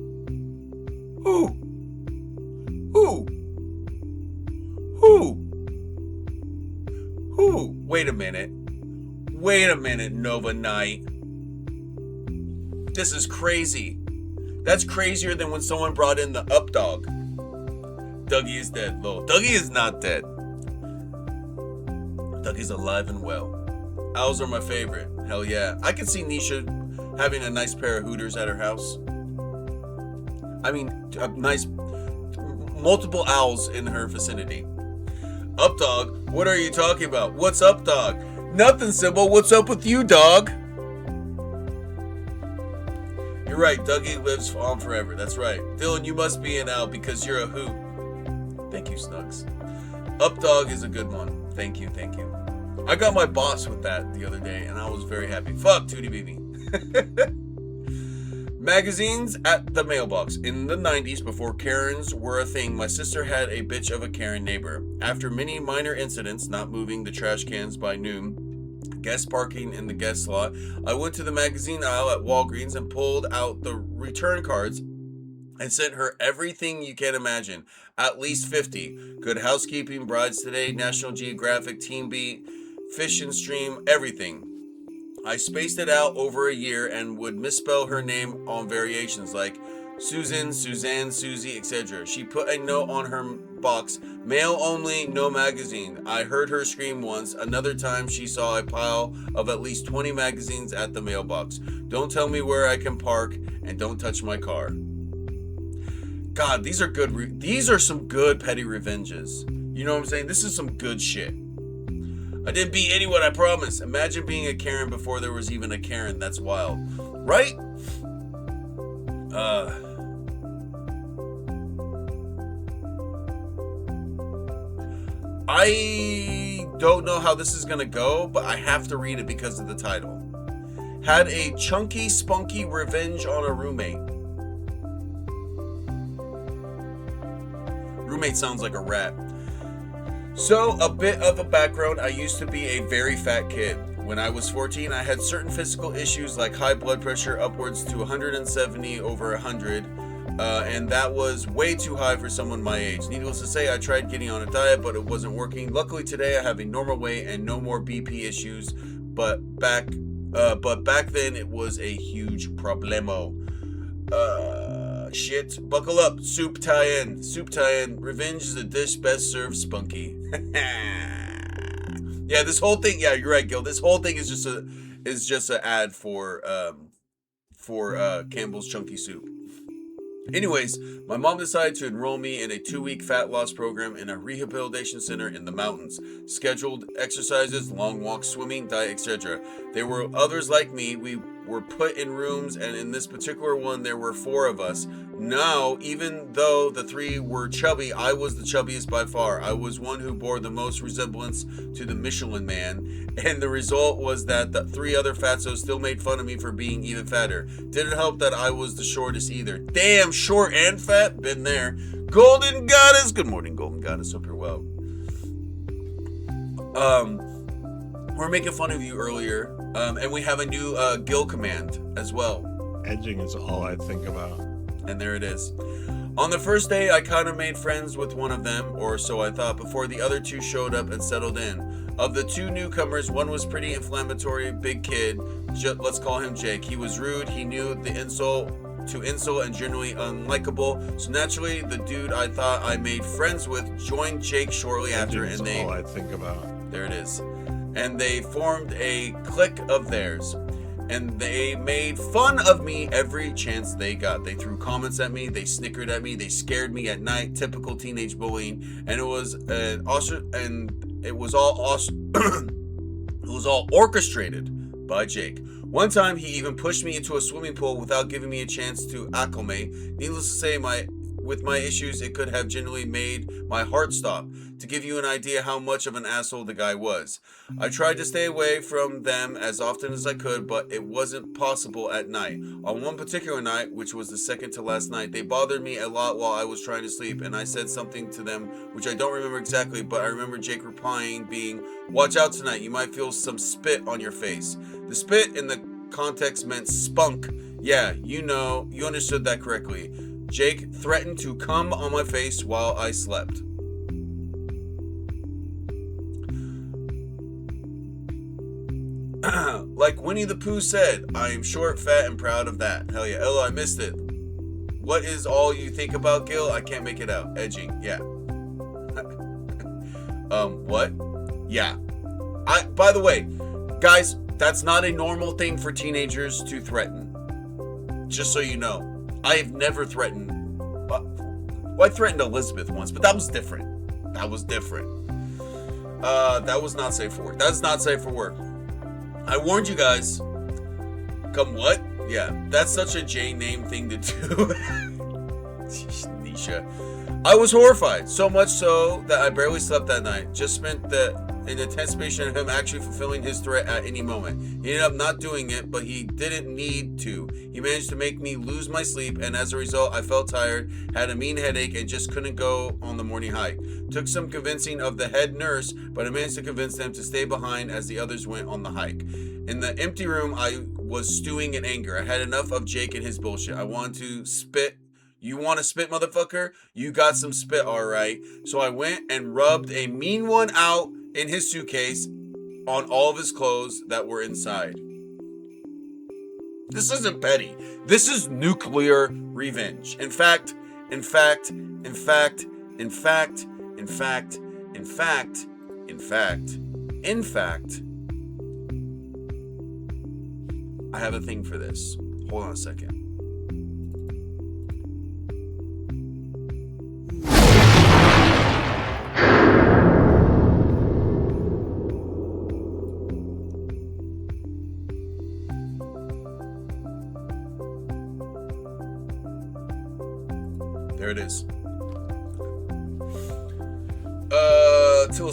S3: Wait a minute, Nova Knight. This is crazy. That's crazier than when someone brought in the up dog. Dougie is dead, lol. Dougie is not dead. Dougie's alive and well. Owls are my favorite. Hell yeah. I could see Nisha having a nice pair of Hooters at her house. I mean, a nice, multiple owls in her vicinity. Up dog? What are you talking about? What's up, dog? Nothing, Sybil. What's up with you, dog? You're right. Dougie lives on forever. That's right. Dylan, you must be an owl because you're a hoot. Thank you, Snugs. Up dog is a good one. Thank you. I got my boss with that the other day, and I was very happy. Fuck, Tootie Baby. Magazines at the mailbox. In the 90s, before Karens were a thing, my sister had a bitch of a Karen neighbor. After many minor incidents, not moving the trash cans by noon, guest parking in the guest slot, I went to the magazine aisle at Walgreens and pulled out the return cards and sent her everything you can imagine. At least 50. Good Housekeeping, Brides Today, National Geographic, Teen Beat, Fish and Stream, everything. I spaced it out over a year and would misspell her name on variations like Susan, Suzanne, Susie, etc. She put a note on her box, mail only, no magazine. I heard her scream once. Another time she saw a pile of at least 20 magazines at the mailbox. Don't tell me where I can park and don't touch my car. God, these are good. These are some good petty revenges. You know what I'm saying? This is some good shit. I didn't beat anyone, I promise. Imagine being a Karen before there was even a Karen. That's wild. Right? I don't know how this is going to go, but I have to read it because of the title. Had a chunky, spunky revenge on a roommate. Roommate sounds like a rat. So, a bit of a background, I used to be a very fat kid. When I was 14, I had certain physical issues like high blood pressure upwards to 170 over 100, and that was way too high for someone my age. Needless to say, I tried getting on a diet, but it wasn't working. Luckily today, I have a normal weight and no more BP issues, but back then it was a huge problemo. Shit. Buckle up. Soup tie-in. Revenge is a dish best served spunky. Yeah, this whole thing. Yeah, you're right, Gil. This whole thing is just an ad for Campbell's Chunky Soup. Anyways, my mom decided to enroll me in a 2-week fat loss program in a rehabilitation center in the mountains. Scheduled exercises, long walks, swimming, diet, etc. There were others like me. We were put in rooms, and in this particular one, there were 4 of us. Now, even though the 3 were chubby, I was the chubbiest by far. I was one who bore the most resemblance to the Michelin Man, and the result was that the 3 other fatzos still made fun of me for being even fatter. Didn't help that I was the shortest either. Damn, short and fat? Been there. Golden Goddess! Good morning, Golden Goddess. Hope you're well. We're making fun of you earlier, and we have a new Gil command as well.
S4: Edging is all I think about.
S3: And there it is. On the first day, I kind of made friends with one of them, or so I thought, before the other 2 showed up and settled in. Of the 2 newcomers, one was pretty inflammatory, big kid. Let's call him Jake. He was rude. He knew the insult and generally unlikable. So naturally, the dude I thought I made friends with joined Jake shortly after, and
S4: all I think about.
S3: There it is. And they formed a clique of theirs. And they made fun of me every chance they got. They threw comments at me. They snickered at me. They scared me at night. Typical teenage bullying. And it was all orchestrated by Jake. One time, he even pushed me into a swimming pool without giving me a chance to acclimate. Needless to say, my with my issues, it could have genuinely made my heart stop. To give you an idea how much of an asshole the guy was. I tried to stay away from them as often as I could, but it wasn't possible at night. On one particular night, which was the second to last night, they bothered me a lot while I was trying to sleep, and I said something to them, which I don't remember exactly, but I remember Jake replying being, "Watch out tonight, you might feel some spit on your face." The spit in the context meant spunk. Yeah, you understood that correctly. Jake threatened to come on my face while I slept. Like Winnie the Pooh said, I am short, fat, and proud of that. Hell yeah. Ella, I missed it. What is all you think about, Gil? I can't make it out. Edging. Yeah. What? Yeah. By the way, guys, that's not a normal thing for teenagers to threaten. Just so you know. I have never threatened. Well, I threatened Elizabeth once, but that was different. That was different. That was not safe for work. That's not safe for work. I warned you guys. Come what? Yeah, that's such a J name thing to do. Nisha. I was horrified, so much so that I barely slept that night. Just spent in anticipation of him actually fulfilling his threat at any moment. He ended up not doing it, but he didn't need to. He managed to make me lose my sleep, and as a result, I felt tired, had a mean headache, and just couldn't go on the morning hike. Took some convincing of the head nurse, but I managed to convince them to stay behind as the others went on the hike. In the empty room, I was stewing in anger. I had enough of Jake and his bullshit. I wanted to spit. You want to spit, motherfucker? You got some spit, all right. So I went and rubbed a mean one out in his suitcase on all of his clothes that were inside. This isn't petty. This is nuclear revenge. In fact, I have a thing for this. Hold on a second. There it is.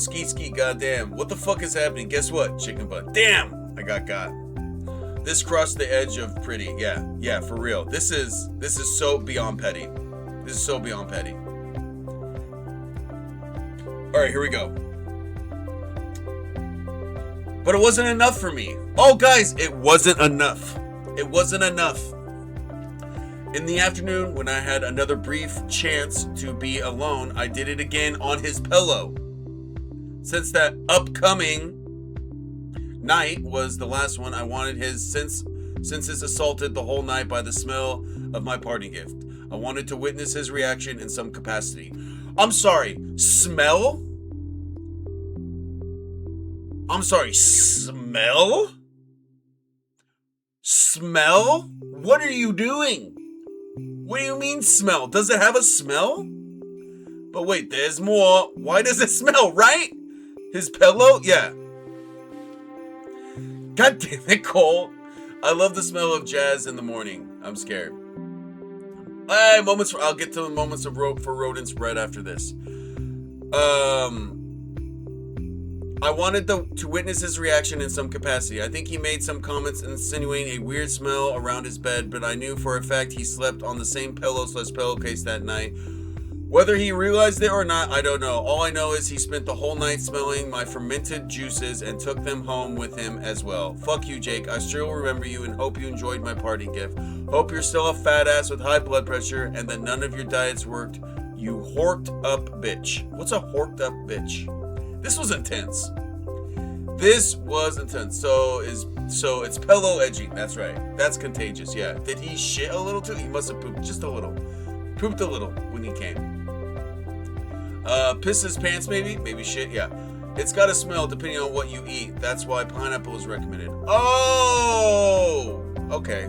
S3: Ski, goddamn. What the fuck is happening? Guess what? Chicken butt. Damn! I got. This crossed the edge of pretty. Yeah, for real. This is so beyond petty. This is so beyond petty. Alright, here we go. But it wasn't enough for me. Oh, guys, it wasn't enough. It wasn't enough. In the afternoon, when I had another brief chance to be alone, I did it again on his pillow. Since that upcoming night was the last one, I wanted his since his assaulted the whole night by the smell of my party gift. I wanted to witness his reaction in some capacity. I'm sorry, smell? I'm sorry, smell? Smell? What are you doing? What do you mean smell? Does it have a smell? But wait, there's more. Why does it smell, right? His pillow? Yeah. God damn it, Cole. I love the smell of jazz in the morning. I'm scared. Hey, I'll get to the moments of for rodents right after this. I wanted to witness his reaction in some capacity. I think he made some comments insinuating a weird smell around his bed, but I knew for a fact he slept on the same pillowcase that night. Whether he realized it or not, I don't know. All I know is he spent the whole night smelling my fermented juices and took them home with him as well. Fuck you, Jake. I still remember you and hope you enjoyed my party gift. Hope you're still a fat ass with high blood pressure and that none of your diets worked. You horked up bitch. What's a horked up bitch? This was intense. This was intense. So it's pillow edging. That's right. That's contagious. Yeah. Did he shit a little too? He must have pooped just a little. Pooped a little when he came. Piss his pants maybe? Maybe shit, yeah. It's got a smell depending on what you eat. That's why pineapple is recommended. Oh! Okay.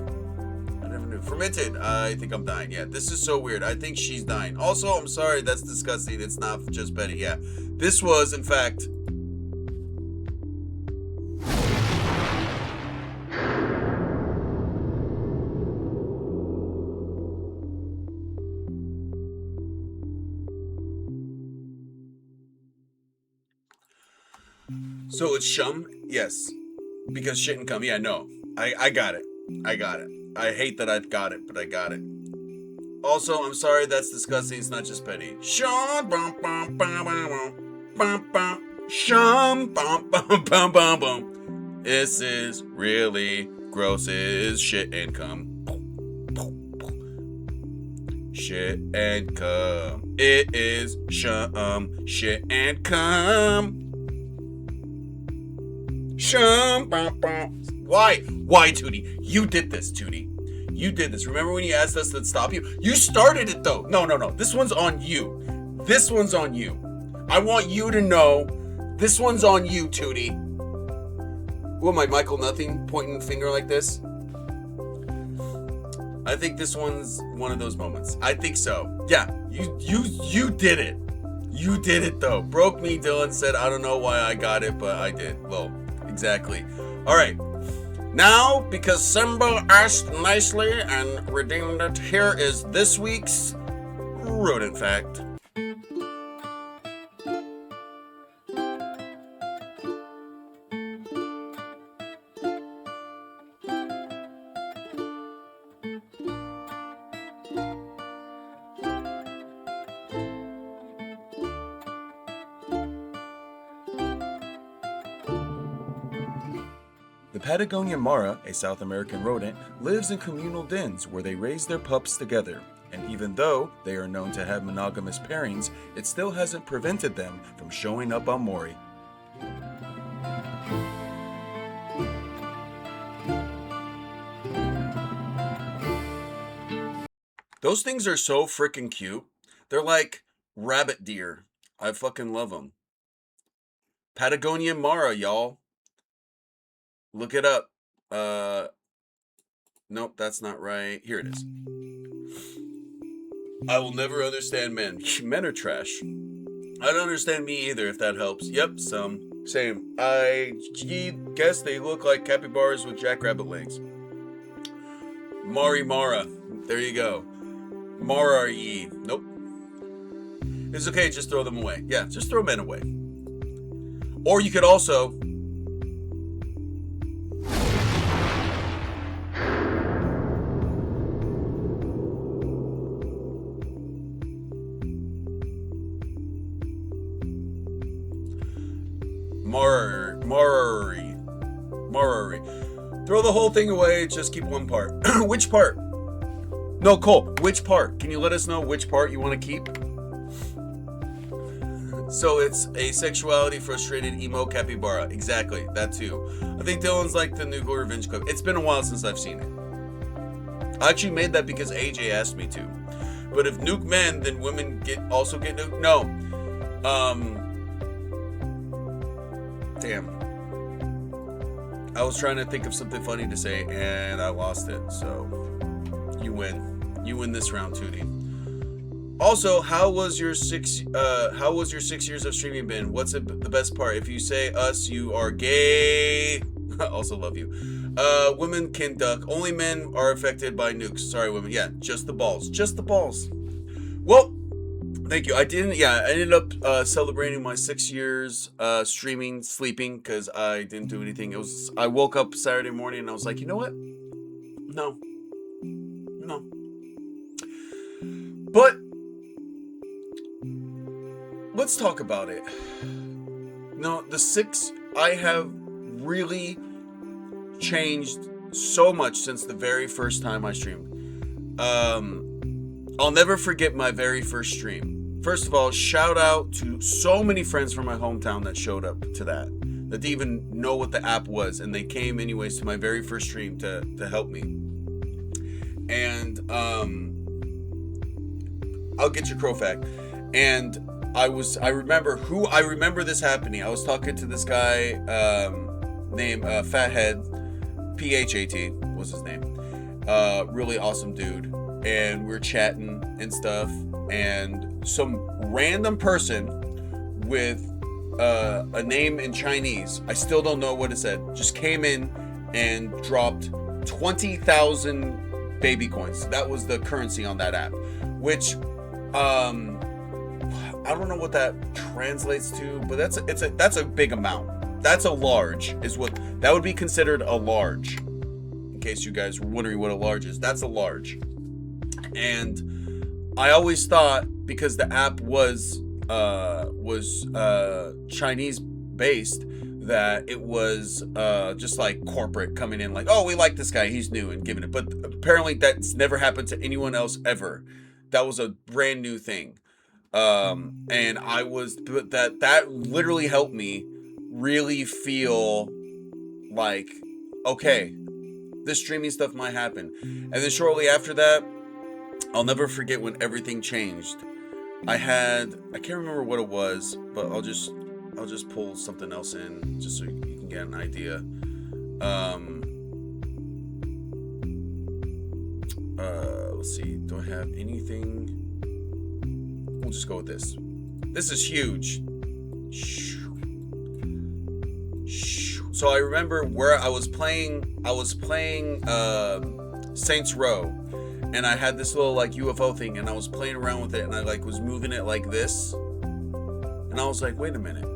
S3: I never knew. Fermented. I think I'm dying. Yeah, this is so weird. I think she's dying. Also, I'm sorry. That's disgusting. It's not just Betty. Yeah. This was, in fact... So it's shum? Yes. Because shit and cum. Yeah, no. I got it. I got it. I hate that I've got it, but I got it. Also, I'm sorry, that's disgusting. It's not just petty. Shum, bum, bum, bum, bum, bum, bum. Shum, bum, bum, bum, bum, bum. This is really gross as shit and cum. Shit and cum. It is shum, shit and cum. Shum, bum, bum. Why? Why, Tootie? You did this, Tootie. You did this. Remember when you asked us to stop you? You started it, though. No. This one's on you. This one's on you. I want you to know this one's on you, Tootie. What am I, Michael Nothing, pointing the finger like this? I think this one's one of those moments. I think so. Yeah, you did it. You did it, though. Broke me, Dylan said, I don't know why I got it, but I did. Well, exactly. All right. Now, because Simba asked nicely and redeemed it, here is this week's rodent fact. The Patagonian mara, a South American rodent, lives in communal dens where they raise their pups together. And even though they are known to have monogamous pairings, it still hasn't prevented them from showing up on Maury. Those things are so freaking cute. They're like rabbit deer. I fucking love them. Patagonian mara, y'all. Look it up. Nope, that's not right. Here it is. I will never understand men. Men are trash. I don't understand me either, if that helps. Yep, same. I guess they look like capybaras with jackrabbit legs. Mara. There you go. Mara-ye. Nope. It's okay, just throw them away. Yeah, just throw men away. Or you could also... Marari. Throw the whole thing away, just keep one part. Which part? No, Cole, which part? Can you let us know which part you want to keep? So it's asexuality, frustrated, emo, capybara. Exactly, that too. I think Dylan's like the Nuclear Revenge clip. It's been a while since I've seen it. I actually made that because AJ asked me to. But if nuke men, then women also get nuked? No. Damn. I was trying to think of something funny to say and I lost it. So you win. You win this round, Tootie. Also, how was your 6 years of streaming been? What's the best part? If you say us, you are gay. Also love you. Women can duck. Only men are affected by nukes. Sorry, women. Yeah, just the balls. Just the balls. Well, thank you. I ended up celebrating my 6 years streaming, sleeping, because I didn't do anything. I woke up Saturday morning and I was like, you know what? No. But let's talk about it. No, I have really changed so much since the very first time I streamed. I'll never forget my very first stream. First of all, shout out to so many friends from my hometown that showed up to that didn't even know what the app was, and they came anyways to my very first stream to help me. And I'll get your crow fact. And I remember this happening. I was talking to this guy named Fathead, Phat was his name. Really awesome dude. And we're chatting and stuff. And some random person with a name in Chinese, I still don't know what it said, just came in and dropped 20,000 baby coins. That was the currency on that app, which I don't know what that translates to, but that's a big amount. that's a large, is what that would be considered a large. In case you guys were wondering what a large is, that's a large. And I always thought, because the app was Chinese based, that it was just like corporate coming in like, oh, we like this guy, he's new, and giving it. But apparently that's never happened to anyone else ever. That was a brand new thing. And I was, but that literally helped me really feel like, okay, this streaming stuff might happen. And then shortly after that, I'll never forget when everything changed. I can't remember what it was, but I'll just pull something else in just so you can get an idea. Let's see. Do I have anything? We'll just go with this. This is huge. So I remember where I was playing Saints Row, and I had this little like UFO thing, and I was playing around with it, and I like was moving it like this, and I was like, wait a minute.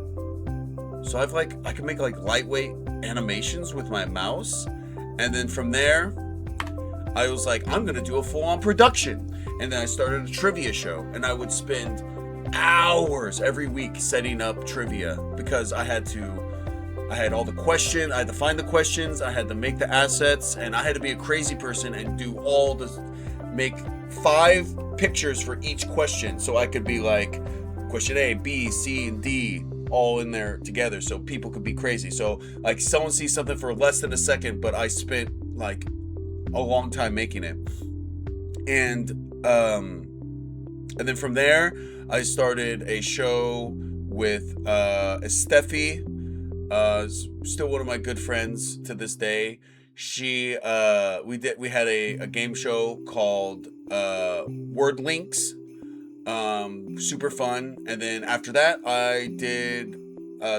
S3: So I can make like lightweight animations with my mouse, and then from there, I was like, I'm gonna do a full-on production. And then I started a trivia show, and I would spend hours every week setting up trivia, because I had all the questions, I had to find the questions, I had to make the assets, and I had to be a crazy person and do all the, make 5 pictures for each question, so I could be like, question A, B, C, and D, all in there together, so people could be crazy. So like someone sees something for less than a second, but I spent like a long time making it. And then from there, I started a show with Steffi, still one of my good friends to this day. We had a game show called Word Links, super fun. And then after that, I did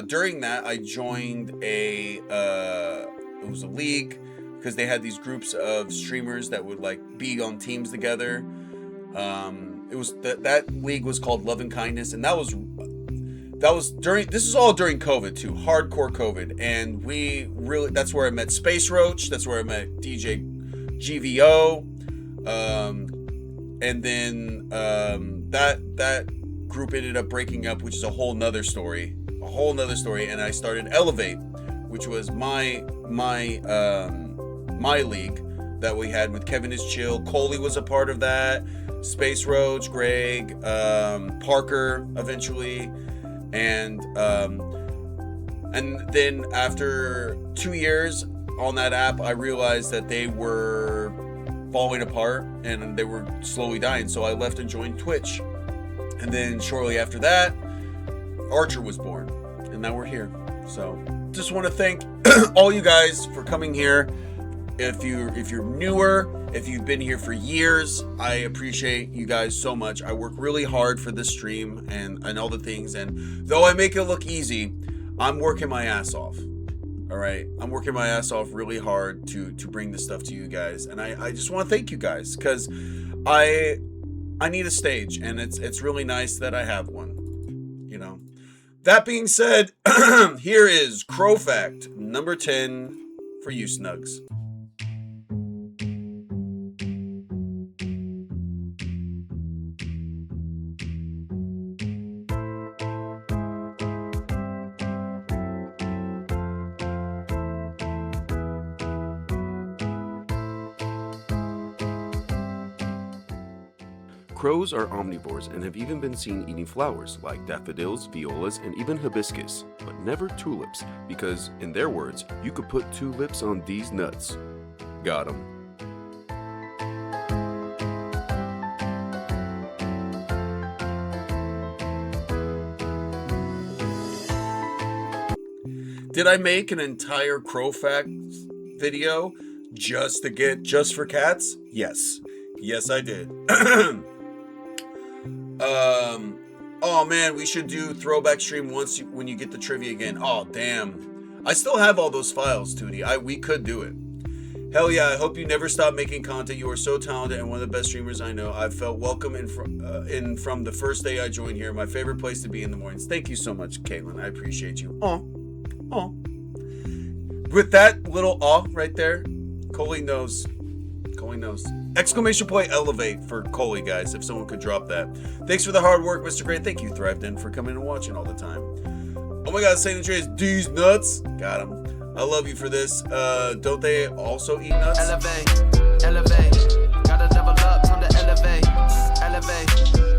S3: during that I joined it was a league, because they had these groups of streamers that would like be on teams together. It was that league was called Love and Kindness, and that was during, this is all during COVID too, hardcore COVID. And that's where I met Space Roach, that's where I met DJ GVO, and then that group ended up breaking up, which is a whole nother story. And I started Elevate, which was my league that we had with Kevin is Chill. Coley was a part of that, Space Roach, Greg, Parker eventually, and then after 2 years on that app, I realized that they were falling apart and they were slowly dying, so I left and joined Twitch. And then shortly after that, Archer was born, and now we're here. So just want to thank all you guys for coming here. If you're newer, if you've been here for years, I appreciate you guys so much. I work really hard for this stream and all the things, and though I make it look easy, I'm working my ass off. All right, I'm working my ass off really hard to bring this stuff to you guys, and I just want to thank you guys, because I need a stage, and it's really nice that I have one. You know. That being said, here is Crow Fact number 10 for you, Snugs.
S6: Crows are omnivores and have even been seen eating flowers like daffodils, violas, and even hibiscus, but never tulips, because, in their words, you could put 2 lips on these nuts. Got 'em.
S3: Did I make an entire Crow Fact video just for cats? Yes. Yes, I did. Oh man, we should do throwback stream when you get the trivia again. Oh damn, I still have all those files, Tootie. We could do it. Hell yeah! I hope you never stop making content. You are so talented and one of the best streamers I know. I've felt welcome from the first day I joined here. My favorite place to be in the mornings. Thank you so much, Caitlin. I appreciate you. Oh, Oh. With that little aw right there, Coley knows. Coley knows. Exclamation point elevate for Coley, guys, if someone could drop that. Thanks for the hard work, Mr. Great. Thank you, Thrived In, for coming and watching all the time. Oh my god, St. Andreas, these nuts. Got him. I love you for this. Don't they also eat nuts?
S7: Elevate, elevate. Gotta double up from the elevate. Elevate,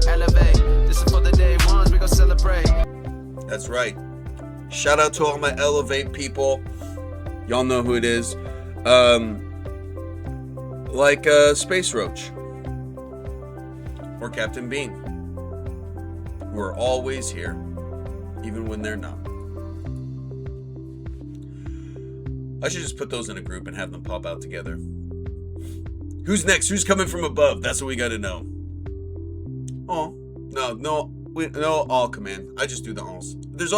S7: elevate. This is for the day ones, we gon' celebrate.
S3: That's right. Shout out to all my Elevate people. Y'all know who it is. Like Space Roach. Or Captain Bean. Who are always here. Even when they're not. I should just put those in a group and have them pop out together. Who's next? Who's coming from above? That's what we gotta know. Oh, no, all command. I just do the alls. There's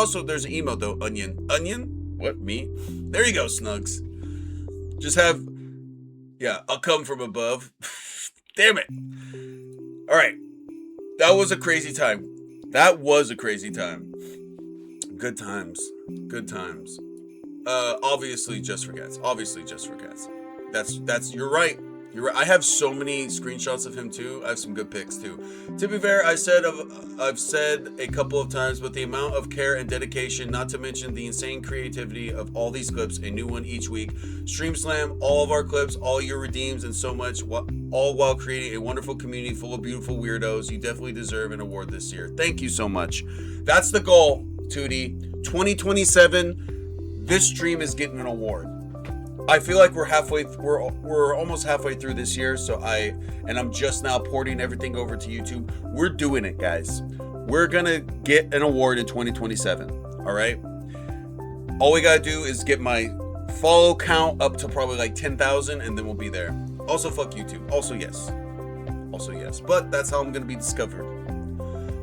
S3: an email though, Onion. Onion? What, me? There you go, Snugs. Just have, yeah, I'll come from above. Damn it. All right. That was a crazy time. Good times. Obviously just for cats. That's you're right. I have so many screenshots of him too. I have some good pics too. To be fair, I've said a couple of times, but the amount of care and dedication, not to mention the insane creativity of all these clips, a new one each week. Stream Slam, all of our clips, all your redeems, and so much, all while creating a wonderful community full of beautiful weirdos. You definitely deserve an award this year. Thank you so much. That's the goal, Tootie. 2027, this stream is getting an award. I feel like we're almost halfway through this year, I'm just now porting everything over to YouTube. We're doing it, guys. We're gonna get an award in 2027. All right. All we gotta do is get my follow count up to probably like 10,000, and then we'll be there. Also, fuck YouTube. Also, yes. But that's how I'm gonna be discovered.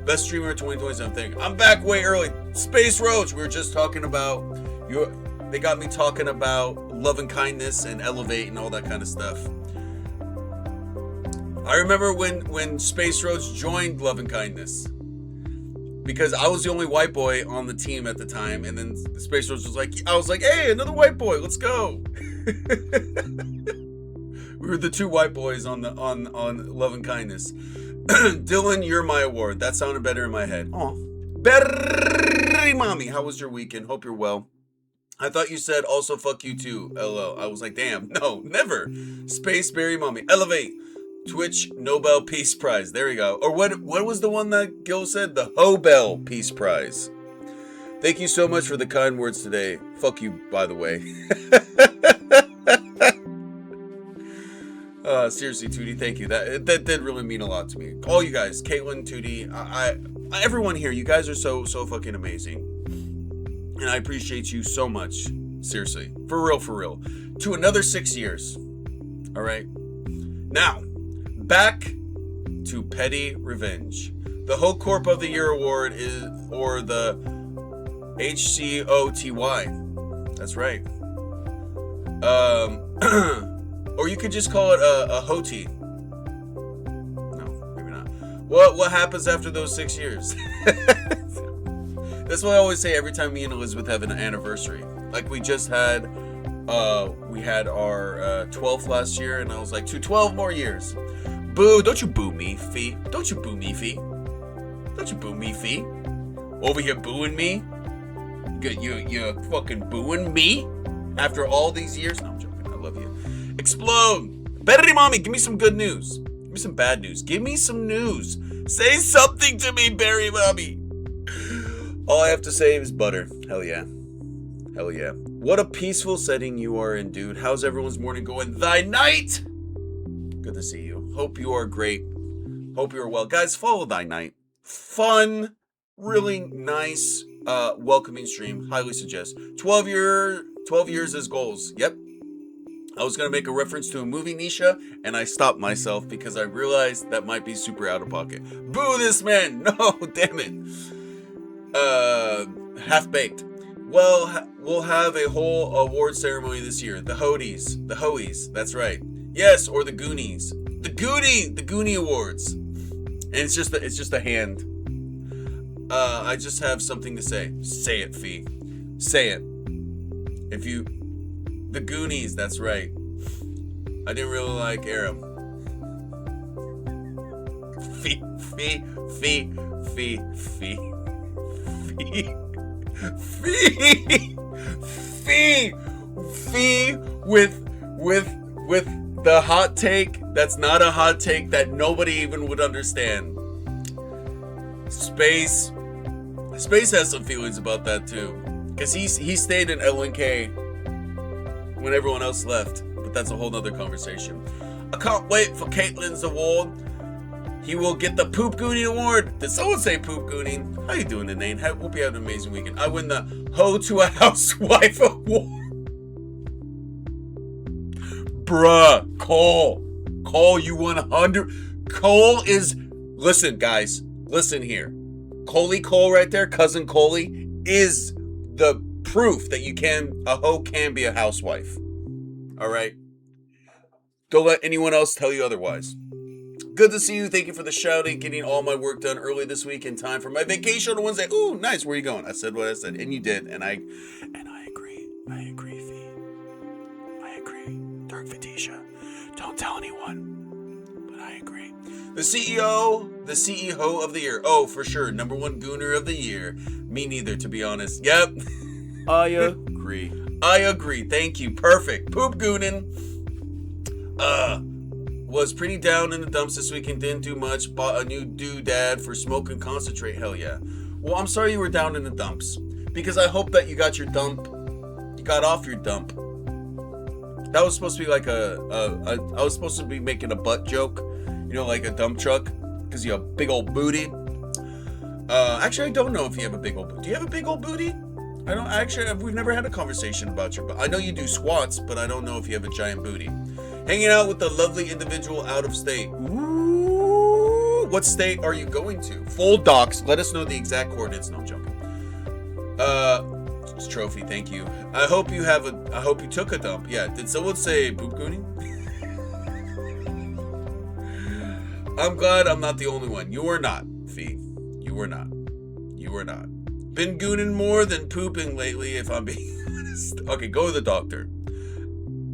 S3: Best streamer 2027 thing. I'm back way early. Space Roach. We were just talking about you. They got me talking about love and kindness and elevate and all that kind of stuff. I remember when Space Roach joined Love and Kindness, because I was the only white boy on the team at the time, and then Space Roach was like, I was like, hey, another white boy, let's go. We were the two white boys on Love and Kindness. Dylan, you're my award. That sounded better in my head. Aw. Berry mommy, how was your weekend? Hope you're well. I thought you said also fuck you too, LL. I was like, damn, no, never. Space Berry Mommy, elevate. Twitch Nobel Peace Prize. There we go. Or what was the one that Gil said? The Hobel Peace Prize. Thank you so much for the kind words today. Fuck you, by the way. Seriously, Tootie, thank you. That did really mean a lot to me. All you guys, Caitlin, Tootie, everyone here, you guys are so fucking amazing. And I appreciate you so much. Seriously. For real. To another 6 years. All right. Now, back to Petty Revenge. The Ho Corp of the Year award is, or the HCOTY. That's right. Or you could just call it a HOTY. No, maybe not. What happens after those 6 years? That's what I always say every time me and Elizabeth have an anniversary. Like we just had, we had our 12th last year, and I was like, to 12 more years. Boo! Don't you boo me, Fee? Don't you boo me, Fee? Don't you boo me, Fee? Over here booing me? You fucking booing me? After all these years? No, I'm joking. I love you. Explode! Berry Mommy, give me some good news. Give me some bad news. Give me some news. Say something to me, Berry Mommy. All I have to say is butter. Hell yeah. What a peaceful setting you are in, dude. How's everyone's morning going? Thy night? Good to see you. Hope you are great. Hope you are well. Guys, follow Thy Night. Fun, really nice, welcoming stream. Highly suggest. 12 years as goals. Yep. I was going to make a reference to a movie, Nisha, and I stopped myself because I realized that might be super out of pocket. Boo this man! No, damn it. Half-baked. Well, we'll have a whole award ceremony this year. The Hoies, that's right. Yes, or the Goonies. The Goonie Awards. And it's just a hand. I just have something to say. Say it, Fee. Say it. The Goonies, that's right. I didn't really like Aram. Fee with the hot take that's not a hot take that nobody even would understand. Space has some feelings about that too, because he stayed in LNK when everyone else left, but that's a whole nother conversation. I can't wait for Caitlin's award. He will get the Poop Goonie Award. Did someone say Poop Goonie? How you doing, Nane? Hope you have an amazing weekend. I win the Hoe to a Housewife Award. Bruh, Cole, you 100. Cole is, listen, guys, listen here. Coley Cole right there, cousin Coley, is the proof that a hoe can be a housewife. All right? Don't let anyone else tell you otherwise. Good to see you. Thank you for the shouting. Getting all my work done early this week in time for my vacation on Wednesday. Ooh, nice. Where are you going? I said what I said, and you did. And I agree. I agree, Fee. I agree. Dark Vitisha. Don't tell anyone. But I agree. The CEO of the year. Oh, for sure. Number 1 Gooner of the year. Me neither, to be honest. Yep.
S6: I agree.
S3: I agree. Thank you. Perfect. Poop Goonin. Was pretty down in the dumps this weekend, didn't do much, bought a new doodad for smoke and concentrate, hell yeah. Well, I'm sorry you were down in the dumps, because I hope that you got off your dump. That was supposed to be like I was supposed to be making a butt joke, you know, like a dump truck, because you have a big old booty. Actually, I don't know if you have a big old booty. Do you have a big old booty? We've never had a conversation about your butt. I know you do squats, but I don't know if you have a giant booty. Hanging out with a lovely individual out of state. Ooh, what state are you going to? Full docs. Let us know the exact coordinates. No, I'm joking. It's trophy. Thank you. I hope you took a dump. Yeah. Did someone say poop goonie? I'm glad I'm not the only one. You are not, Fee. You are not. Been gooning more than pooping lately, if I'm being honest. Okay, go to the doctor.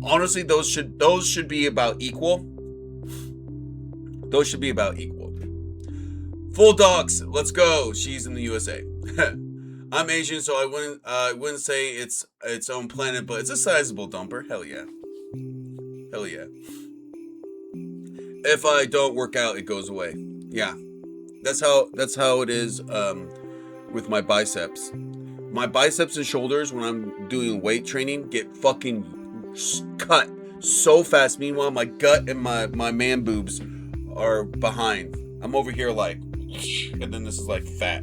S3: Honestly, those should be about equal. Those should be about equal. Full docs, let's go. She's in the USA. I'm Asian, so I wouldn't say it's its own planet, but it's a sizable dumper. Hell yeah. Hell yeah. If I don't work out, it goes away. Yeah. That's how it is with my biceps. My biceps and shoulders when I'm doing weight training get fucking cut so fast. Meanwhile, my gut and my man boobs are behind. I'm over here like, and then this is like fat.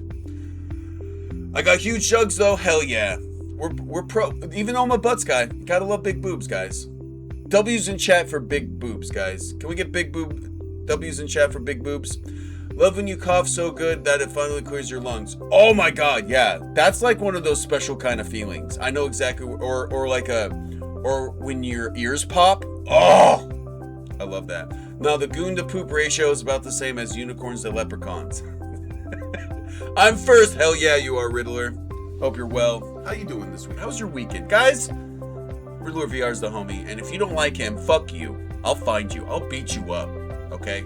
S3: I got huge jugs though. Hell yeah. We're pro. Even though I'm a butts guy, gotta love big boobs, guys. W's in chat for big boobs, guys. Can we get big boob W's in chat for big boobs? Love when you cough so good that it finally clears your lungs. Oh my god, yeah. That's like one of those special kind of feelings. I know exactly, or when your ears pop. Oh, I love that. Now the goon to poop ratio is about the same as unicorns to leprechauns. I'm first. Hell yeah, you are, Riddler. Hope you're well. How you doing this week? How's your weekend? Guys, Riddler VR's the homie, and if you don't like him, fuck you. I'll find you. I'll beat you up. Okay?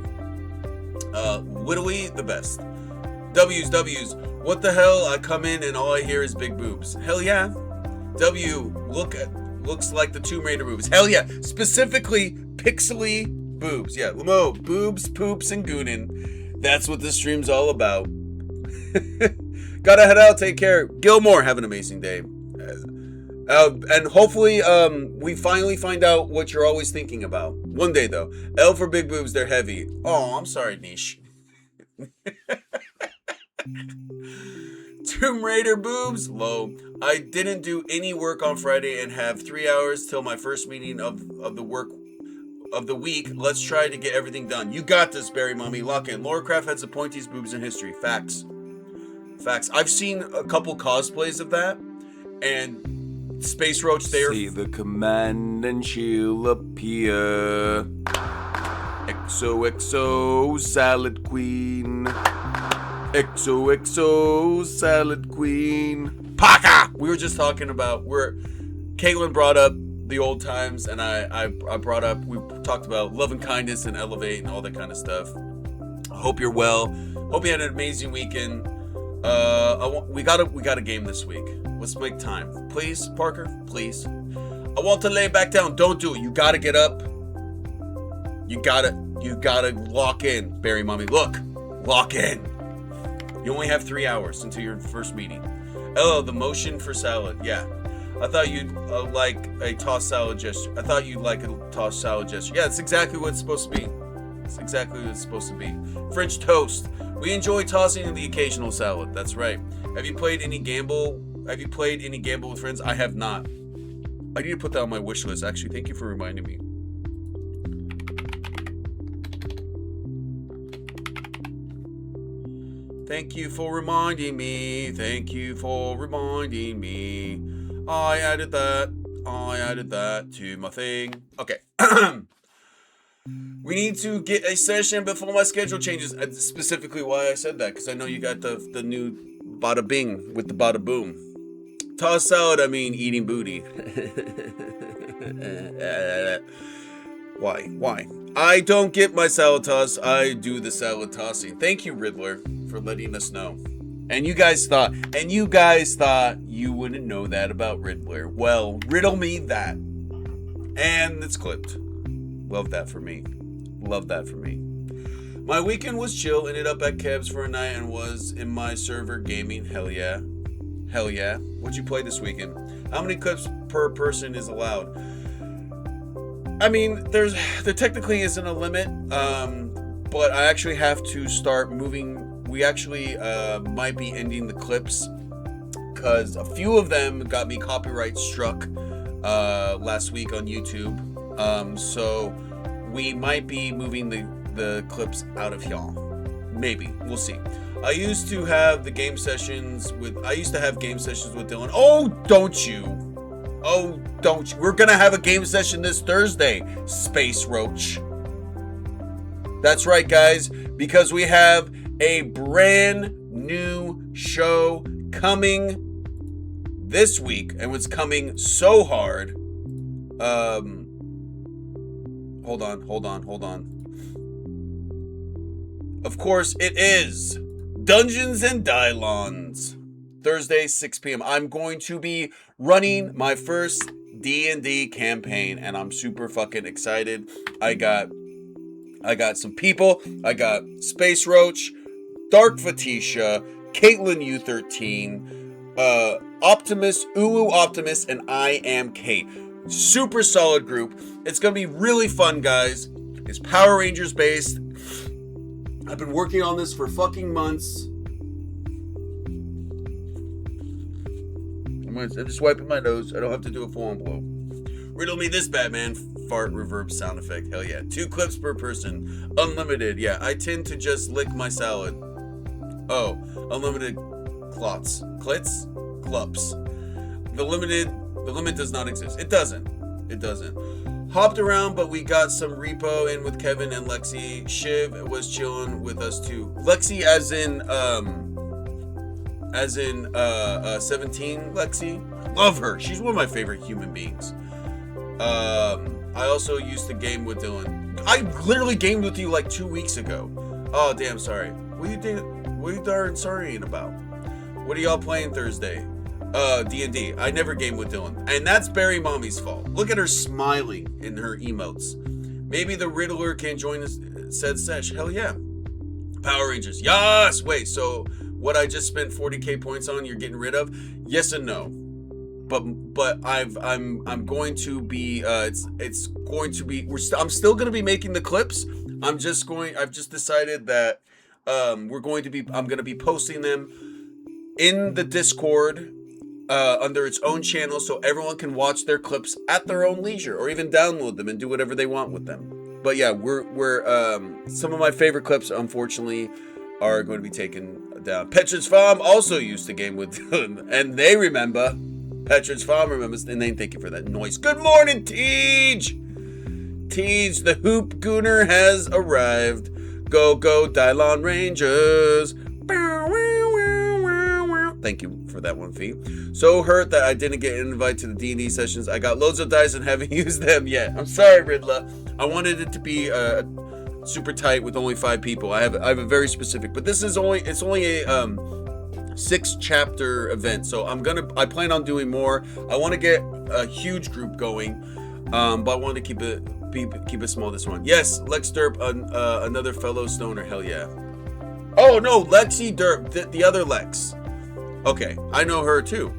S3: Whittly, the best. W's. What the hell? I come in and all I hear is big boobs. Hell yeah. Looks like the Tomb Raider movies. Hell yeah. Specifically, pixely boobs. Yeah, Lamo, boobs, poops, and goonin'. That's what this stream's all about. Gotta head out. Take care. Gilmore, have an amazing day. And hopefully, we finally find out what you're always thinking about. One day, though. L for big boobs, they're heavy. Oh, I'm sorry, Niche. Tomb Raider boobs, low. I didn't do any work on Friday and have 3 hours till my first meeting of the week. Let's try to get everything done. You got this, Barry Mummy. Lock in. Laura Craft had the pointiest boobs in history. Facts. I've seen a couple cosplays of that, and Space Roach there.
S6: See the command and she'll appear. XOXO Salad Queen. XOXO Salad Queen.
S3: Paka! We were just talking about Caitlin brought up the old times, and I brought up, we talked about love and kindness and elevate and all that kind of stuff. I hope you're well. Hope you had an amazing weekend. We got a game this week. Let's make time, please, Parker. Please. I want to lay back down. Don't do it. You gotta get up. You gotta lock in, Barry Mommy. Look, lock in. You only have 3 hours until your first meeting. Oh, the motion for salad. Yeah. I thought you'd like a tossed salad gesture. Yeah, it's exactly what it's supposed to be. It's exactly what it's supposed to be. French toast. We enjoy tossing the occasional salad. That's right. Have you played any Gamble with friends? I have not. I need to put that on my wish list. Actually, thank you for reminding me. Thank you for reminding me. I added that to my thing. Okay. We need to get a session before my schedule changes. That's specifically why I said that, because I know you got the new bada bing with the bada boom. Toss salad, I mean eating booty. Why? I don't get my salad toss. I do the salad tossing. Thank you, Riddler, for letting us know. And you guys thought you wouldn't know that about Riddler. Well, riddle me that. And it's clipped. Love that for me. My weekend was chill. Ended up at Kev's for a night and was in my server gaming. Hell yeah. What'd you play this weekend? How many clips per person is allowed? I mean, there technically isn't a limit, but I actually have to start moving. We actually might be ending the clips because a few of them got me copyright struck last week on YouTube. So we might be moving the clips out of y'all. Maybe. We'll see. I used to have game sessions with Dylan. Oh, don't you? We're gonna have a game session this Thursday, Space Roach. That's right, guys, because we have a brand new show coming this week, and it's coming so hard. Hold on. Of course, it is Dungeons and Dylons. Thursday, 6 p.m. I'm going to be running my first D&D campaign, and I'm super fucking excited. I got some people. I got Space Roach, Dark Fatisha, Caitlin U13, Optimus, Uwu Optimus, and I Am Kate. Super solid group. It's gonna be really fun, guys. It's Power Rangers based. I've been working on this for fucking months. I'm just wiping my nose. I don't have to do a full-on blow. Riddle me this, Batman. Fart reverb sound effect. Hell yeah. 2 clips per person. Unlimited. Yeah, I tend to just lick my salad. Oh, unlimited clots. Clits? Clups. The limit does not exist. It doesn't. Hopped around, but we got some repo in with Kevin and Lexi. Shiv was chilling with us too. Lexi as in 17 Lexi. Love her. She's one of my favorite human beings. I also used to game with Dylan. I literally gamed with you like 2 weeks ago. Oh, damn, sorry. What are you darn sorry about? What are y'all playing Thursday? D&D. I never game with Dylan. And that's Barry Mommy's fault. Look at her smiling in her emotes. Maybe the Riddler can join us, said Sesh. Hell yeah. Power Rangers. Yes! Wait, so what I just spent 40k points on, you're getting rid of? Yes and no. But I'm going to be it's going to be I'm still going to be making the clips. I've just decided that I'm going to be posting them in the Discord under its own channel so everyone can watch their clips at their own leisure or even download them and do whatever they want with them. But yeah, we're some of my favorite clips unfortunately are going to be taken down. Petridge Farm also used to game with Dylan, and they remember. Petridge Farm remembers, and they thank you for that noise. Good morning, Tej! Tej, the Hoop Gooner has arrived. Go, go, Dylon Rangers. Thank you for that one, Fee. So hurt that I didn't get an invite to the D&D sessions. I got loads of dice and haven't used them yet. I'm sorry, Ridla. I wanted it to be super tight with only 5 people. I have a very specific, but this is only a 6-chapter event, so I plan on doing more. I want to get a huge group going, but I want to keep it small this one. Yes, Lex Derp, another fellow stoner. Hell yeah. Oh no, Lexi Derp, the other Lex. Okay, I know her too.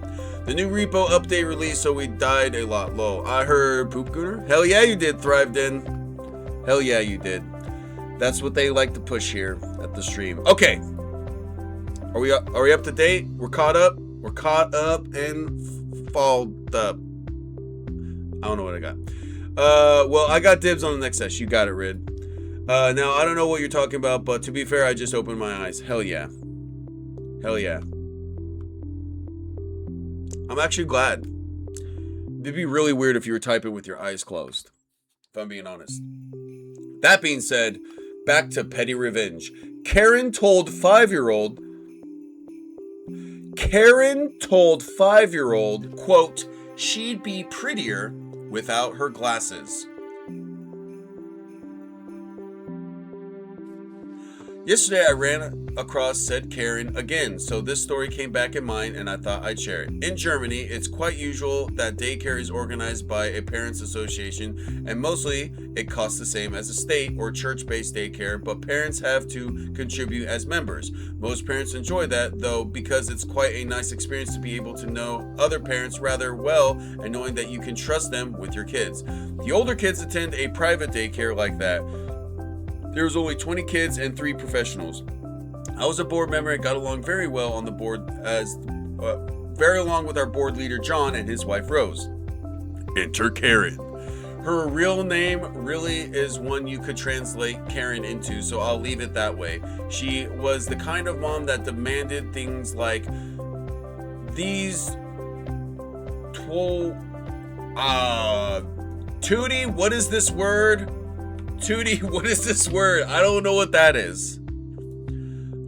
S3: The new repo update released, so we died a lot. Lol. I heard Poop Gooner. Hell yeah, you did, Thrived In. Hell yeah, you did. That's what they like to push here at the stream. Okay. Are we up to date? We're caught up. We're caught up and followed up. I don't know what I got. Well, I got dibs on the next session. You got it, Rid. Now, I don't know what you're talking about, but to be fair, I just opened my eyes. Hell yeah. Hell yeah. I'm actually glad. It'd be really weird if you were typing with your eyes closed, if I'm being honest. That being said, back to petty revenge. Karen told 5-year-old, quote, she'd be prettier without her glasses. Yesterday, I ran across said Karen again, so this story came back in mind and I thought I'd share it. In Germany, it's quite usual that daycare is organized by a parents' association, and mostly it costs the same as a state or church-based daycare, but parents have to contribute as members. Most parents enjoy that, though, because it's quite a nice experience to be able to know other parents rather well and knowing that you can trust them with your kids. The older kids attend a private daycare like that. There was only 20 kids and 3 professionals. I was a board member and got along very well on the board very along with our board leader John and his wife Rose. Enter Karen. Her real name really is one you could translate Karen into, so I'll leave it that way. She was the kind of mom that demanded things like these Tootie, what is this word? Tootie, what is this word? I don't know what that is.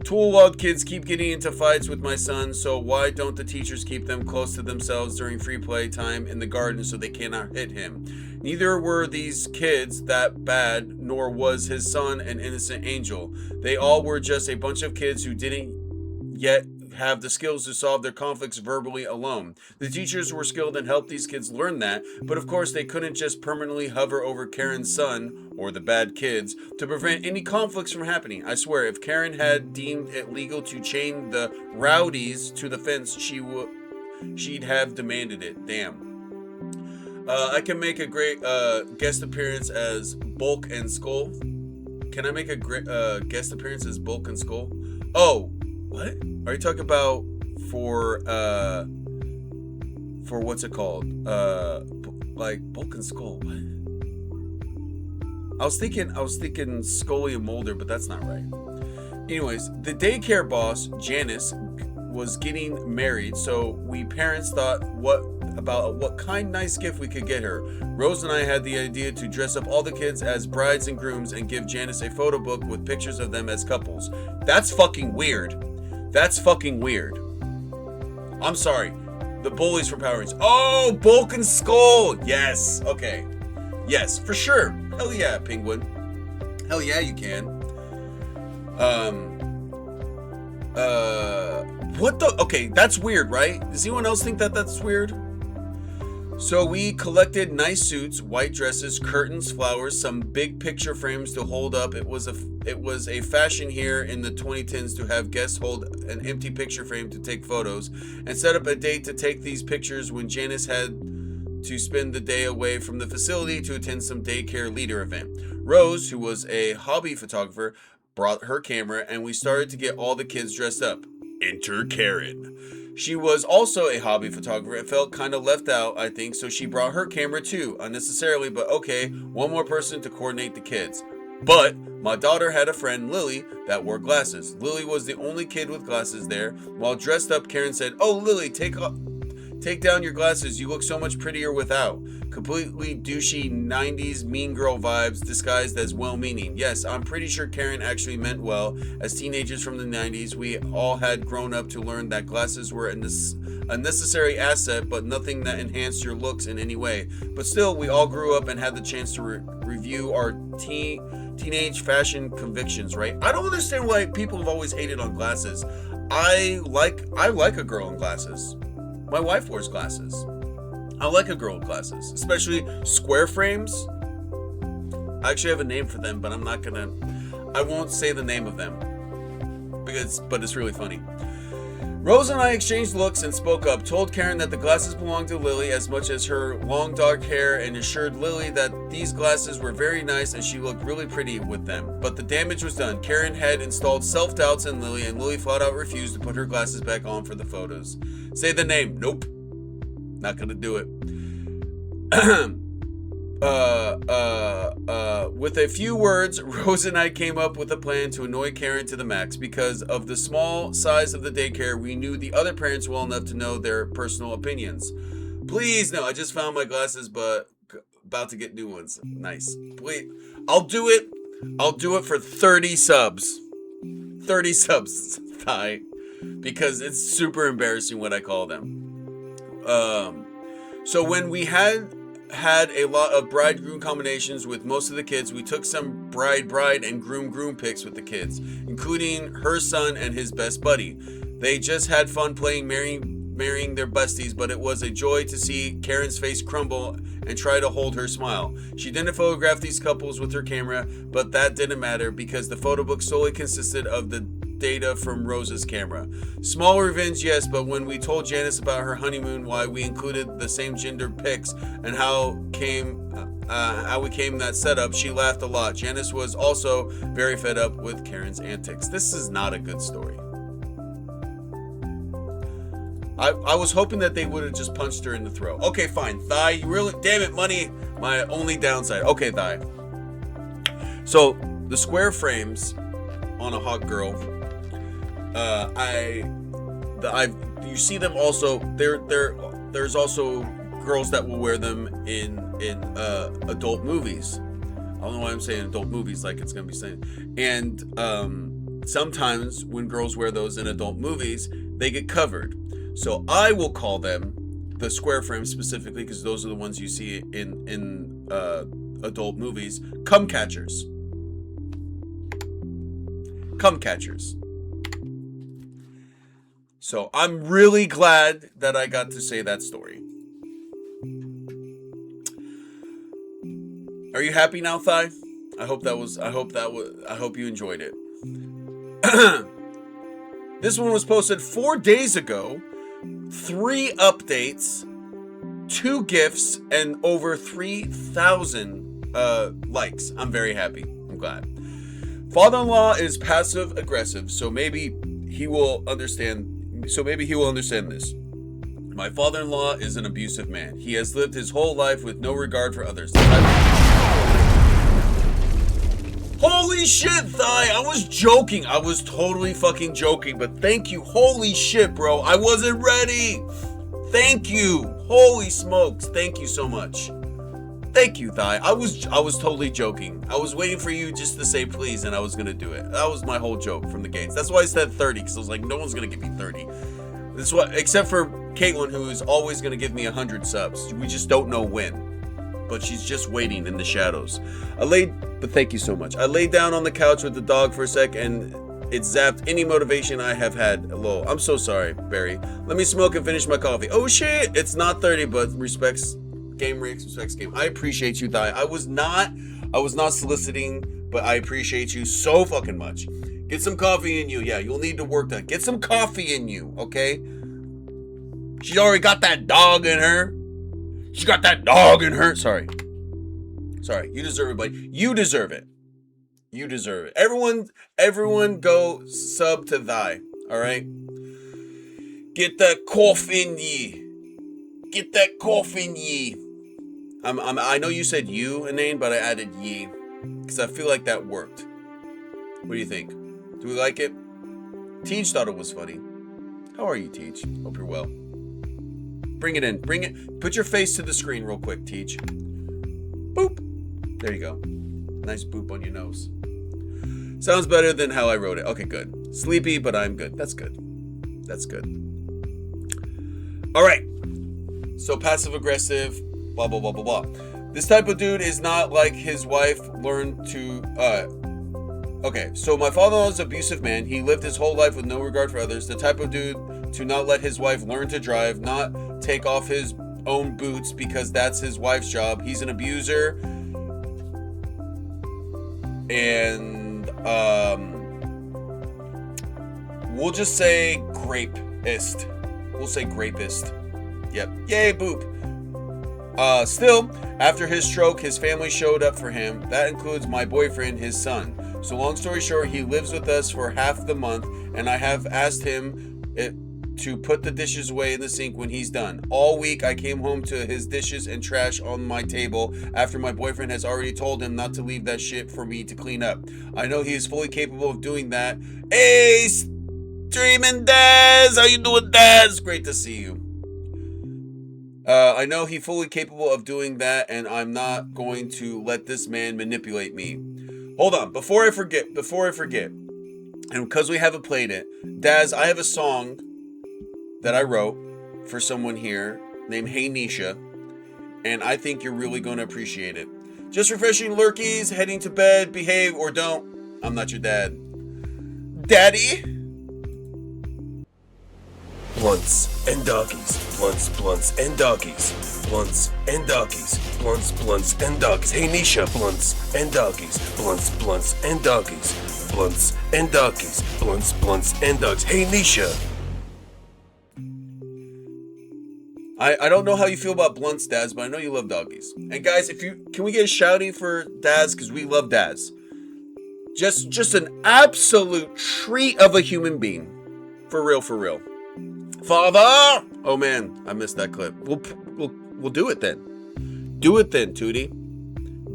S3: Toolwald kids keep getting into fights with my son, so why don't the teachers keep them close to themselves during free play time in the garden so they cannot hit him? Neither were these kids that bad, nor was his son an innocent angel. They all were just a bunch of kids who didn't yet have the skills to solve their conflicts verbally alone. The teachers were skilled and helped these kids learn that, but of course they couldn't just permanently hover over Karen's son, or the bad kids, to prevent any conflicts from happening. I swear, if Karen had deemed it legal to chain the rowdies to the fence, she'd have demanded it. Damn. I can make a great guest appearance as Bulk and Skull. Can I make a guest appearance as Bulk and Skull? Oh, what? Are you talking about for what's it called? Like Bulk and Skull. What? I was thinking Scully and Mulder, but that's not right. Anyways, the daycare boss, Janice, was getting married, so we parents thought what kind nice gift we could get her. Rose and I had the idea to dress up all the kids as brides and grooms and give Janice a photo book with pictures of them as couples. That's fucking weird. That's fucking weird. I'm sorry. The bullies from Power Rangers. Oh, Bulk and Skull. Yes. Okay. Yes, for sure. Hell yeah, Penguin. Hell yeah, you can. What the? Okay, that's weird, right? Does anyone else think that that's weird? So we collected nice suits, white dresses, curtains, flowers, some big picture frames to hold up. It was a fashion here in the 2010s to have guests hold an empty picture frame to take photos, and set up a date to take these pictures when Janice had to spend the day away from the facility to attend some daycare leader event. Rose, who was a hobby photographer, brought her camera and we started to get all the kids dressed up. Enter Karen. She was also a hobby photographer and felt kind of left out, I think, so she brought her camera too, unnecessarily, but okay, one more person to coordinate the kids. But my daughter had a friend, Lily, that wore glasses. Lily was the only kid with glasses there. While dressed up, Karen said, "Oh, Lily, take Take down your glasses. You look so much prettier without. Completely douchey 90s mean girl vibes disguised as well-meaning. Yes, I'm pretty sure Karen actually meant well. As teenagers from the 90s, we all had grown up to learn that glasses were a necessary asset, but nothing that enhanced your looks in any way. But still, we all grew up and had the chance to review our teenage fashion convictions, right? I don't understand why people have always hated on glasses. I like a girl in glasses. My wife wears glasses. I like a girl with glasses, especially square frames. I actually have a name for them, but I won't say the name of them but it's really funny. Rose and I exchanged looks and spoke up, told Karen that the glasses belonged to Lily as much as her long dark hair, and assured Lily that these glasses were very nice and she looked really pretty with them. But the damage was done. Karen had installed self-doubts in Lily, and Lily flat out refused to put her glasses back on for the photos. Say the name. Nope. Not gonna do it. With a few words, Rose and I came up with a plan to annoy Karen to the max. Because of the small size of the daycare, we knew the other parents well enough to know their personal opinions. Please, no, I just found my glasses, but about to get new ones. Nice. Please, I'll do it. I'll do it for 30 subs. 30 subs, Thai. Because it's super embarrassing what I call them. So when we had a lot of bride-groom combinations with most of the kids, we took some bride and groom pics with the kids, including her son and his best buddy. They just had fun playing marrying their besties, but it was a joy to see Karen's face crumble and try to hold her smile. She didn't photograph these couples with her camera, but that didn't matter because the photo book solely consisted of the data from Rose's camera. Small revenge, yes, but when we told Janice about her honeymoon, why we included the same gender pics and how we came that setup, she laughed a lot. Janice was also very fed up with Karen's antics. This is not a good story. I was hoping that they would have just punched her in the throat. Okay, fine. Thigh, you really, damn it, money. My only downside. Okay, Thigh. So the square frames on a hot girl. You see them also. There's also girls that will wear them in adult movies. I don't know why I'm saying adult movies like it's gonna be saying. And sometimes when girls wear those in adult movies, they get covered. So I will call them the square frames specifically because those are the ones you see in adult movies. Cum catchers. Cum catchers. So I'm really glad that I got to say that story. Are you happy now, Thigh? I hope you enjoyed it. This one was posted 4 days ago. 3 updates, 2 gifts, and over 3,000 likes. I'm very happy. I'm glad. Father-in-law is passive aggressive, so maybe he will understand this. My father-in-law is an abusive man. He has lived his whole life with no regard for others. Holy shit, Thigh! I was joking. I was totally fucking joking, but thank you. Holy shit, bro. I wasn't ready. Thank you. Holy smokes. Thank you so much. Thank you, Thigh. I was totally joking. I was waiting for you just to say please, and I was gonna do it. That was my whole joke from the gates. That's why I said 30, because I was like, no one's gonna give me 30. This is what, except for Caitlin, who is always gonna give me 100 subs. We just don't know when. But she's just waiting in the shadows. But thank you so much. I laid down on the couch with the dog for a sec, and it zapped any motivation I have had. Lol. I'm so sorry, Barry. Let me smoke and finish my coffee. Oh shit! It's not 30, but respects game. I appreciate you, Thigh. I was not soliciting, but I appreciate you so fucking much. Get some coffee in you. Yeah, you'll need to work that. Get some coffee in you, okay? She's already got that dog in her. She got that dog in her. Sorry. You deserve it, buddy. You deserve it. You deserve it. Everyone go sub to Thigh. All right? Get that coffee in ye. Get that coffee in ye. I know you said you, Inane, but I added ye. Because I feel like that worked. What do you think? Do we like it? Teach thought it was funny. How are you, Teach? Hope you're well. Bring it in. Bring it. Put your face to the screen real quick, Teach. Boop. There you go. Nice boop on your nose. Sounds better than how I wrote it. Okay, good. Sleepy, but I'm good. That's good. That's good. All right. So passive aggressive, blah, blah, blah, blah, blah. This type of dude is not like his wife learned to, okay. So my father-in-law is an abusive man. He lived his whole life with no regard for others. The type of dude to not let his wife learn to drive, not take off his own boots because that's his wife's job. He's an abuser. And, we'll just say grapist. We'll say grapist. Yep. Yay, boop. Still, after his stroke, his family showed up for him. That includes my boyfriend, his son. So long story short, he lives with us for half the month, and I have asked him to put the dishes away in the sink when he's done. All week, I came home to his dishes and trash on my table after my boyfriend has already told him not to leave that shit for me to clean up. I know he is fully capable of doing that. Hey, Streaming Daz! How you doing, Daz? Great to see you. I know he's fully capable of doing that, and I'm not going to let this man manipulate me. Hold on, before I forget, and because we haven't played it, Daz, I have a song that I wrote for someone here named Hey Nisha, and I think you're really going to appreciate it. Just refreshing lurkies, heading to bed, behave or don't. I'm not your dad. Daddy? Blunts and doggies, blunts and doggies, blunts and doggies, blunts and doggies. Hey Nisha, blunts and doggies, blunts and doggies, blunts and doggies, blunts and dogs. Hey Nisha. I don't know how you feel about blunts, Daz, but I know you love doggies. And guys, can we get a shouty for Daz, because we love Daz. Just an absolute treat of a human being. For real. Father! Oh man, I missed that clip. We'll do it then. Do it then, Tootie.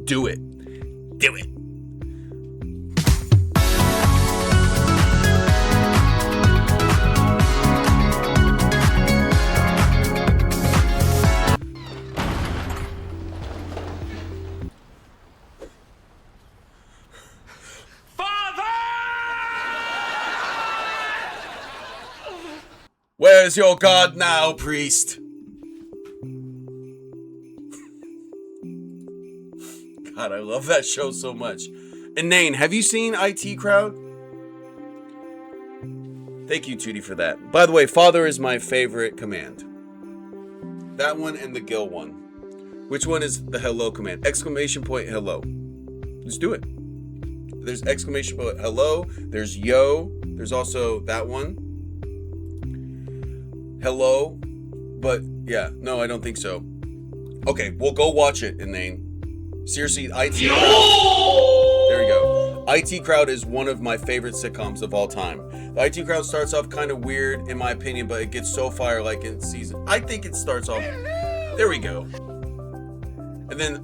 S3: Do it. Where's your God now, priest? God, I love that show so much. And Nain, have you seen IT Crowd? Thank you, Tootie, for that. By the way, Father is my favorite command. That one and the Gil one. Which one is the hello command? Exclamation point hello. Let's do it. There's exclamation point hello. There's yo. There's also that one. Hello, but yeah, no, I don't think so. Okay, we'll go watch it, Inane. Seriously, IT Crowd. There we go. IT Crowd is one of my favorite sitcoms of all time. The IT Crowd starts off kind of weird, in my opinion, but it gets so fire like in season. I think it starts off. There we go. And then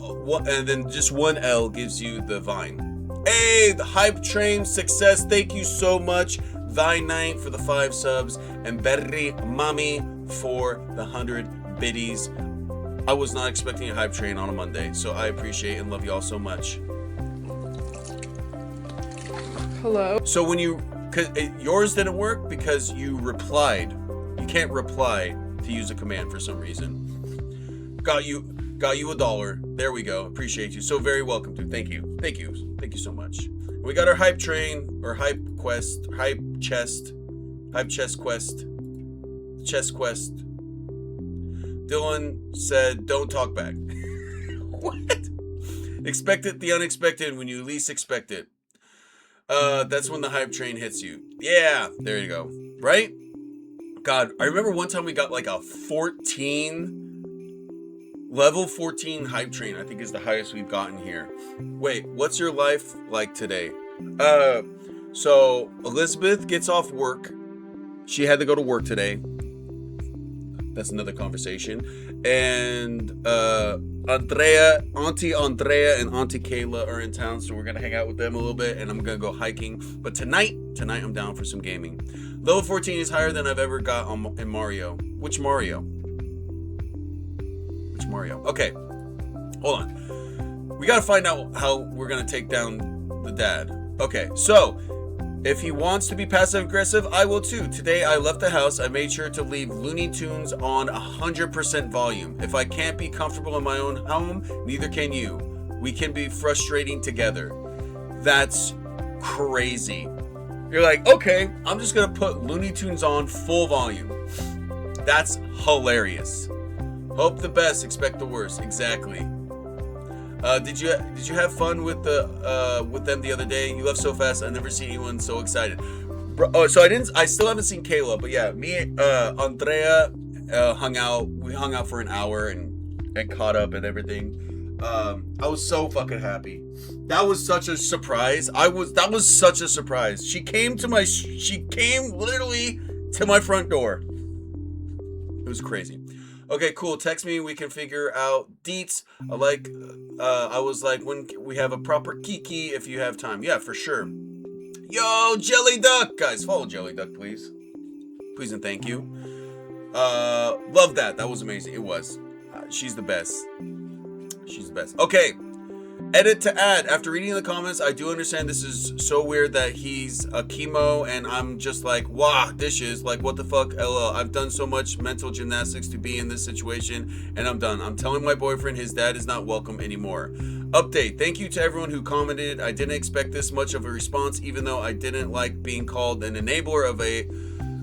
S3: just one L gives you the Vine. Hey, the Hype Train success. Thank you so much. Thy Night for the 5 subs, and Berry Mami for the 100 biddies. I was not expecting a Hype Train on a Monday, so I appreciate and love y'all so much.
S8: Hello.
S3: So when yours didn't work because you replied. You can't reply to use a command for some reason. Got you $1. There we go. Appreciate you. So very welcome, dude. Thank you so much. We got our Hype Train, or Hype Quest, Hype Chest Quest, Chest Quest. Dylan said, don't talk back. What? Expect it the unexpected when you least expect it. That's when the Hype Train hits you. Yeah, there you go. Right? God, I remember one time we got like a level 14 Hype Train, I think is the highest we've gotten here. Wait, what's your life like today? So Elizabeth gets off work. She had to go to work today. That's another conversation. And Auntie Andrea and Auntie Kayla are in town, so we're gonna hang out with them a little bit, and I'm gonna go hiking. But tonight I'm down for some gaming. Level 14 is higher than I've ever got in Mario. Which Mario? Which Mario? Okay, hold on. We gotta find out how we're gonna take down the dad. Okay, so if he wants to be passive aggressive, I will too. Today I left the house. I made sure to leave Looney Tunes on 100% volume. If I can't be comfortable in my own home, neither can you. We can be frustrating together. That's crazy. You're like, okay, I'm just gonna put Looney Tunes on full volume. That's hilarious. Hope the best, expect the worst. Exactly. Did you have fun with them the other day? You left so fast. I've never seen anyone so excited. I still haven't seen Kayla, but yeah, me, Andrea, hung out. We hung out for an hour and caught up and everything. I was so fucking happy. That was such a surprise. That was such a surprise. She came literally to my front door. It was crazy. Okay, cool. Text me. We can figure out deets. I was like, when we have a proper kiki if you have time. Yeah, for sure. Yo, Jelly Duck. Guys, follow Jelly Duck, please. Please and thank you. Love that. That was amazing. It was. She's the best. She's the best. Okay. Edit to add. After reading the comments, I do understand this is so weird that he's a chemo and I'm just like, wow, dishes. Like, what the fuck? LL. I've done so much mental gymnastics to be in this situation and I'm done. I'm telling my boyfriend his dad is not welcome anymore. Update. Thank you to everyone who commented. I didn't expect this much of a response, even though I didn't like being called an enabler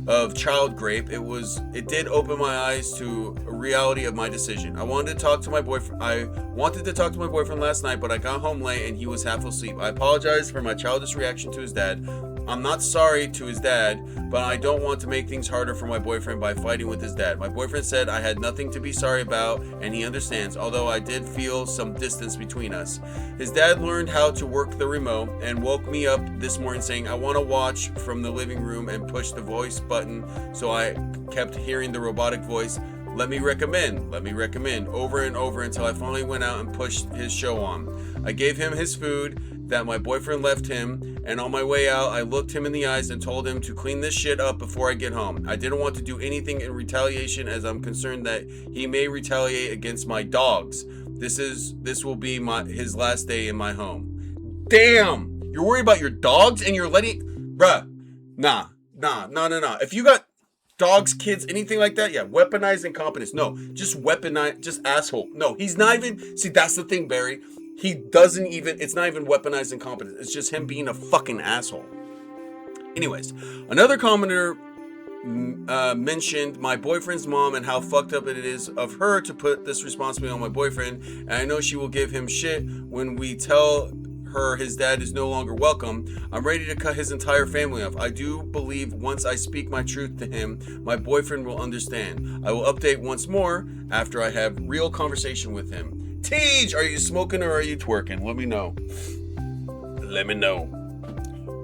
S3: of child grape. It did open my eyes to a reality of my decision. I wanted to talk to my boyfriend last night, but I got home late and he was half asleep. I apologize for my childish reaction to his dad. I'm not sorry to his dad, but I don't want to make things harder for my boyfriend by fighting with his dad. My boyfriend said I had nothing to be sorry about and he understands, although I did feel some distance between us. His dad learned how to work the remote and woke me up this morning saying I want to watch from the living room and push the voice button, so I kept hearing the robotic voice, let me recommend, over and over until I finally went out and pushed his show on. I gave him his food that my boyfriend left him, and on my way out, I looked him in the eyes and told him to clean this shit up before I get home. I didn't want to do anything in retaliation as I'm concerned that he may retaliate against my dogs. This will be his last day in my home. Damn! You're worried about your dogs and you're letting... Bruh. Nah. If you got dogs, kids, anything like that, yeah, weaponized incompetence. No, just weaponize, just asshole. No, he's not even... See, that's the thing, Barry. He doesn't even, it's not even weaponized incompetence. It's just him being a fucking asshole. Anyways, another commenter mentioned my boyfriend's mom and how fucked up it is of her to put this responsibility on my boyfriend. And I know she will give him shit when we tell her his dad is no longer welcome. I'm ready to cut his entire family off. I do believe once I speak my truth to him, my boyfriend will understand. I will update once more after I have real conversation with him. Tej, are you smoking or are you twerking? Let me know. Let me know.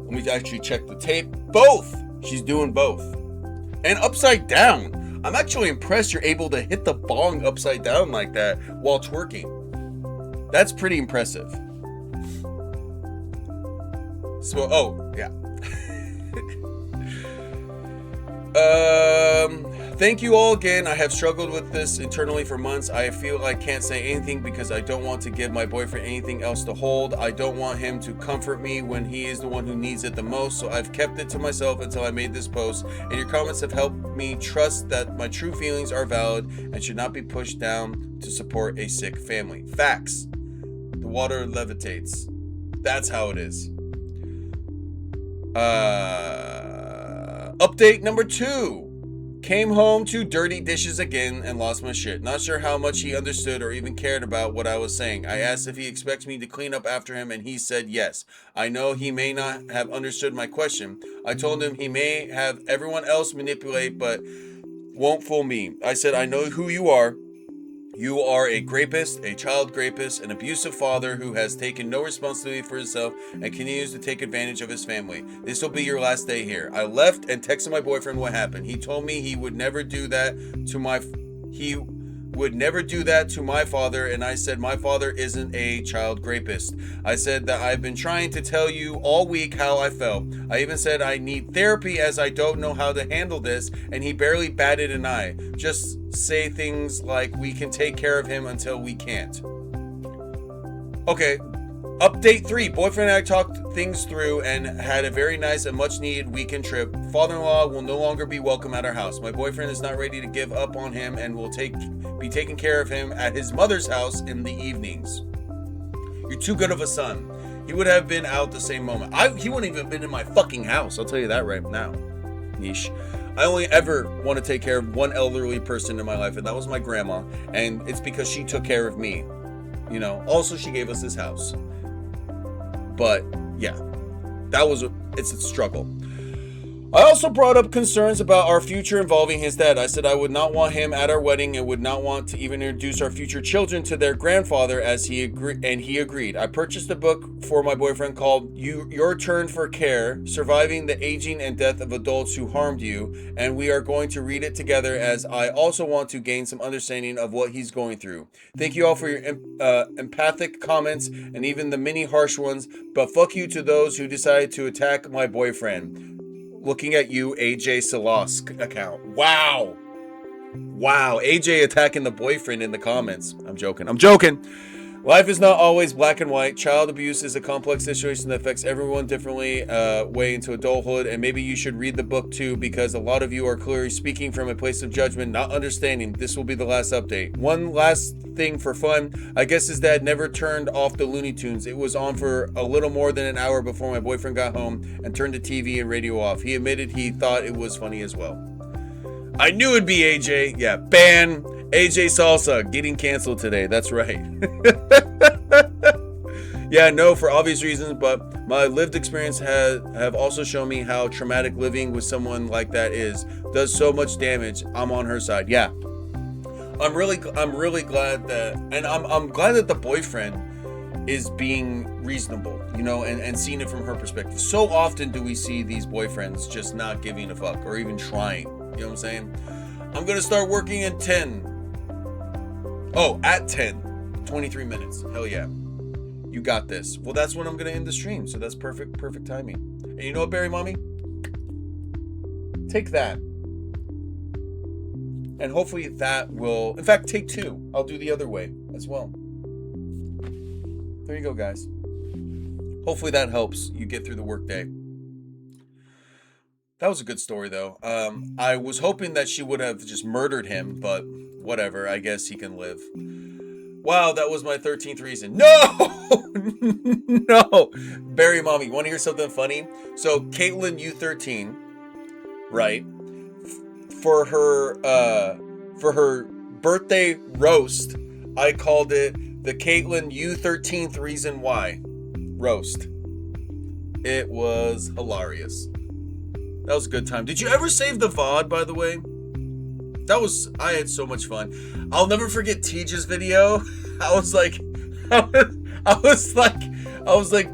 S3: Let me actually check the tape. Both. She's doing both. And upside down. I'm actually impressed you're able to hit the bong upside down like that while twerking. That's pretty impressive. So, oh, yeah. Thank you all again. I have struggled with this internally for months. I feel I can't say anything because I don't want to give my boyfriend anything else to hold. I don't want him to comfort me when he is the one who needs it the most. So I've kept it to myself until I made this post. And your comments have helped me trust that my true feelings are valid and should not be pushed down to support a sick family. Facts. The water levitates. That's how it is. Update number 2. Came home to dirty dishes again and lost my shit. Not sure how much he understood or even cared about what I was saying. I asked if he expects me to clean up after him and he said yes. I know he may not have understood my question. I told him he may have everyone else manipulate but won't fool me. I said, I know who you are. You are a rapist, a child rapist, an abusive father who has taken no responsibility for himself and continues to take advantage of his family. This will be your last day here. I left and texted my boyfriend what happened. He told me he would never do that to my... He would never do that to my father, and I said my father isn't a child rapist. I said that I've been trying to tell you all week how I felt. I even said I need therapy as I don't know how to handle this, and he barely batted an eye. Just say things like we can take care of him until we can't. Okay. Update 3. Boyfriend and I talked things through and had a very nice and much needed weekend trip. Father-in-law will no longer be welcome at our house. My boyfriend is not ready to give up on him and will be taking care of him at his mother's house in the evenings. You're too good of a son. He would have been out the same moment. He wouldn't even have been in my fucking house. I'll tell you that right now. Niche. I only ever want to take care of one elderly person in my life, and that was my grandma. And it's because she took care of me. You know, also she gave us this house. But yeah, it's a struggle. I also brought up concerns about our future involving his dad. I said I would not want him at our wedding and would not want to even introduce our future children to their grandfather, as he agreed. I purchased a book for my boyfriend called Your Turn for Care: Surviving the Aging and Death of Adults Who Harmed You, and we are going to read it together, as I also want to gain some understanding of what he's going through. Thank you all for your empathic comments and even the many harsh ones, but fuck you to those who decided to attack my boyfriend. Looking at you, AJ Salosk account. Wow. AJ attacking the boyfriend in the comments. I'm joking. Life is not always black and white. Child abuse is a complex situation that affects everyone differently way into adulthood. And maybe you should read the book too, because a lot of you are clearly speaking from a place of judgment, not understanding. This will be the last update. One last thing for fun. I guess his dad never turned off the Looney Tunes. It was on for a little more than an hour before my boyfriend got home and turned the TV and radio off. He admitted he thought it was funny as well. I knew it'd be AJ. Yeah, ban AJ Salsa getting canceled today. That's right. Yeah, no, for obvious reasons, but my lived experience have also shown me how traumatic living with someone like that does so much damage. I'm on her side. Yeah. I'm really glad that, and I'm glad that the boyfriend is being reasonable, you know, and seeing it from her perspective. So often do we see these boyfriends just not giving a fuck or even trying. You know what I'm saying? I'm going to start working at 10. Oh, at 10. 23 minutes. Hell yeah. You got this. Well, that's when I'm going to end the stream. So that's perfect timing. And you know what, Barry Mommy? Take that. And hopefully that will, in fact, take 2. I'll do the other way as well. There you go, guys. Hopefully that helps you get through the workday. That was a good story, though. I was hoping that she would have just murdered him, but whatever. I guess he can live. Wow, that was my 13th reason. No! No! Barry Mommy, want to hear something funny? So, Caitlin U13, right? For her birthday roast, I called it the Caitlin U13th Reason Why roast. It was hilarious. That was a good time. Did you ever save the VOD, by the way? I had so much fun. I'll never forget Teja's video. I was like,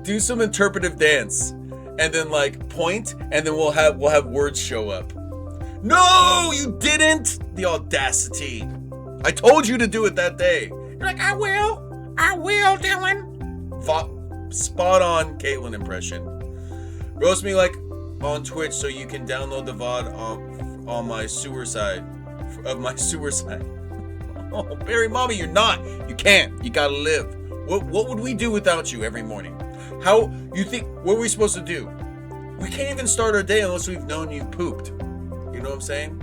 S3: do some interpretive dance, and then like point, and then we'll have words show up. No, you didn't. The audacity. I told you to do it that day. You're like, I will, Dylan. Spot on Caitlin impression. Roast me like on Twitch so you can download the VOD on my sewer side. Of my sewer side. Oh, Barry Mommy, you're not. You can't. You gotta live. What would we do without you every morning? How you think? What are we supposed to do? We can't even start our day unless we've known you pooped. You know what I'm saying?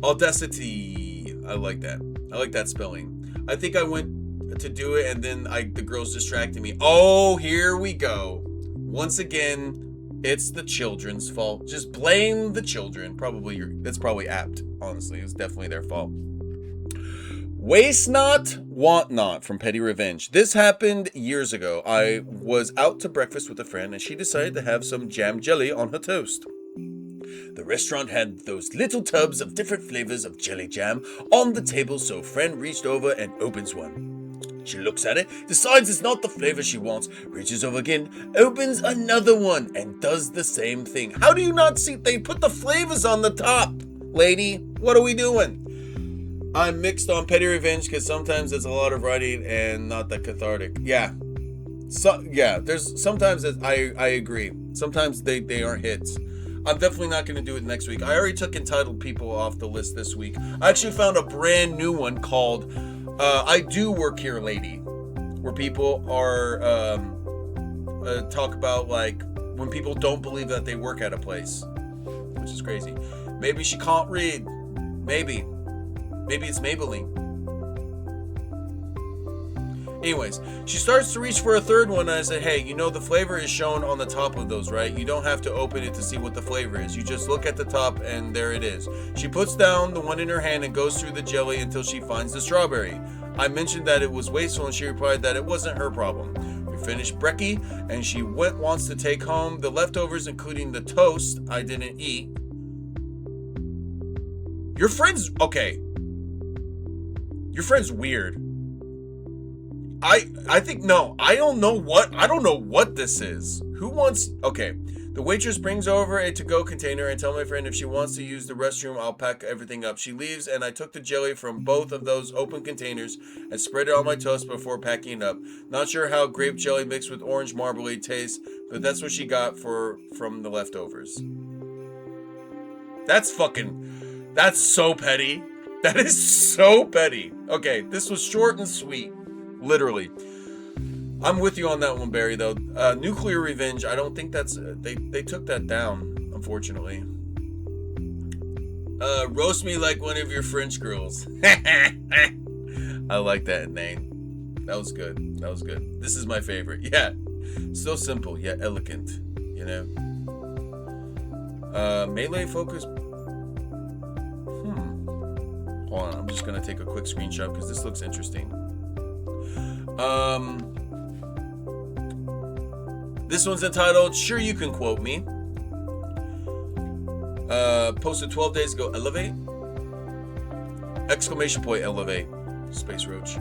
S3: Audacity. I like that. I like that spelling. I think I went to do it and then the girls distracted me. Oh, here we go. Once again. It's the children's fault. Just blame the children. That's probably apt, honestly. It was definitely their fault. Waste not, want not from Petty Revenge. This happened years ago. I was out to breakfast with a friend and she decided to have some jam jelly on her toast. The restaurant had those little tubs of different flavors of jelly jam on the table, so friend reached over and opens one. She looks at it, decides it's not the flavor she wants, reaches over again, opens another one, and does the same thing. How do you not see? They put the flavors on the top, lady. What are we doing? I'm mixed on petty revenge because sometimes it's a lot of writing and not that cathartic. Yeah. There's sometimes that I agree. Sometimes they aren't hits. I'm definitely not going to do it next week. I already took entitled people off the list this week. I actually found a brand new one called I Do Work Here Lady, where people are talk about like when people don't believe that they work at a place, which is crazy. Maybe she can't read. Maybe it's Maybelline. Anyways, she starts to reach for a third one, and I said, hey, you know the flavor is shown on the top of those, right? You don't have to open it to see what the flavor is. You just look at the top, and there it is. She puts down the one in her hand and goes through the jelly until she finds the strawberry. I mentioned that it was wasteful, and she replied that it wasn't her problem. We finished brekkie, and she wants to take home the leftovers, including the toast I didn't eat. Your friend's weird. I think no. I don't know what this is. Who wants? Okay. The waitress brings over a to-go container and tell my friend if she wants to use the restroom, I'll pack everything up. She leaves and I took the jelly from both of those open containers and spread it on my toast before packing it up. Not sure how grape jelly mixed with orange marmalade tastes, but that's what she got from the leftovers. That's so petty. That is so petty. Okay, this was short and sweet. Literally. I'm with you on that one, Barry, though. Nuclear revenge, I don't think that's... They took that down, unfortunately. Roast me like one of your French girls. I like that name. That was good. This is my favorite. Yeah. So simple, yet elegant. You know? Melee focus... Hold on, I'm just going to take a quick screenshot because this looks interesting. This one's entitled, Sure You Can Quote Me. Posted 12 days ago, elevate. Exclamation point, elevate. Space Roach.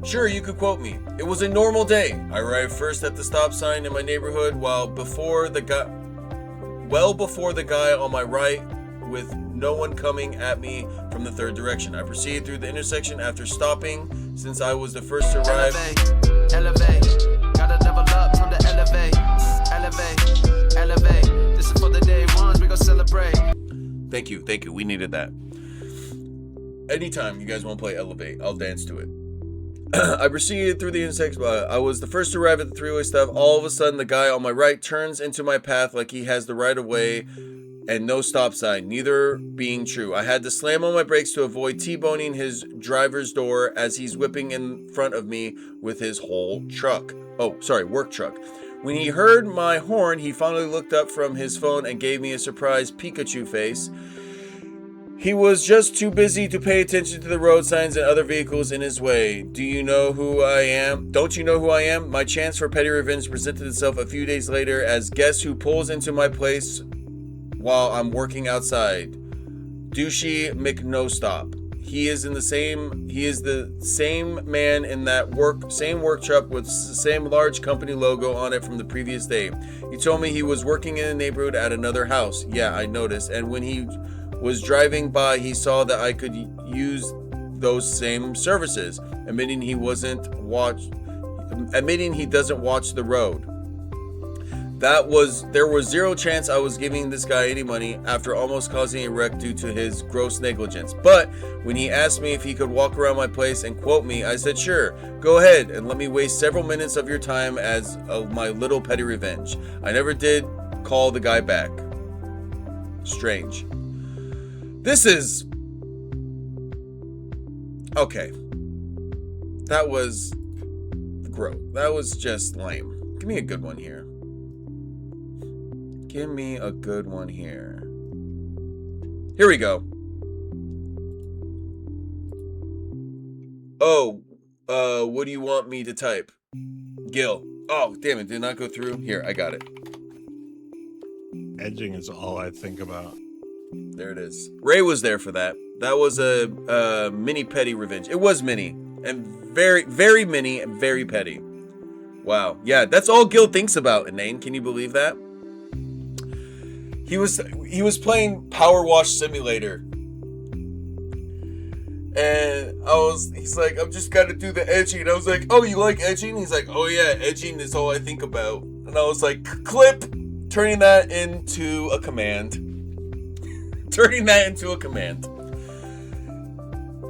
S3: Sure, you could quote me. It was a normal day. I arrived first at the stop sign in my neighborhood well before the guy on my right with no one coming at me from the third direction. I proceeded through the intersection after stopping since I was the first to arrive.
S7: Elevate, gotta level up from the elevate. This is for the day ones, we gon' celebrate.
S3: Thank you. We needed that. Anytime you guys want to play Elevate, I'll dance to it. I proceeded through the intersection. I was the first to arrive at the three-way stop. All of a sudden, the guy on my right turns into my path like he has the right of way and no stop sign, neither being true. I had to slam on my brakes to avoid T-boning his driver's door as he's whipping in front of me with his whole truck. Work truck. When he heard my horn, he finally looked up from his phone and gave me a surprised Pikachu face. He was just too busy to pay attention to the road signs and other vehicles in his way. Do you know who I am? Don't you know who I am? My chance for petty revenge presented itself a few days later as guess who pulls into my place while I'm working outside. Douchey McNostop. He is the same man in that same work truck with the same large company logo on it from the previous day. He told me he was working in the neighborhood at another house. Yeah, I noticed. And when he was driving by, he saw that I could use those same services, admitting he doesn't watch the road. There was zero chance I was giving this guy any money after almost causing a wreck due to his gross negligence. But when he asked me if he could walk around my place and quote me, I said, sure, go ahead and let me waste several minutes of your time as my little petty revenge. I never did call the guy back. Strange. This is... Okay. That was gross. That was just lame. Give me a good one here. Give me a good one here. Here we go. Oh, what do you want me to type? Gil. Oh, damn it. Did not go through. Here, I got it.
S4: Edging is all I think about.
S3: There it is. Ray was there for that. That was a mini petty revenge. It was mini. And very, very mini and very petty. Wow. Yeah, that's all Gil thinks about, Inane. Can you believe that? He was playing Power Wash Simulator. And he's like, I'm just gotta do the edging. And I was like, oh, you like edging? He's like, oh yeah, edging is all I think about. And I was like, clip, turning that into a command.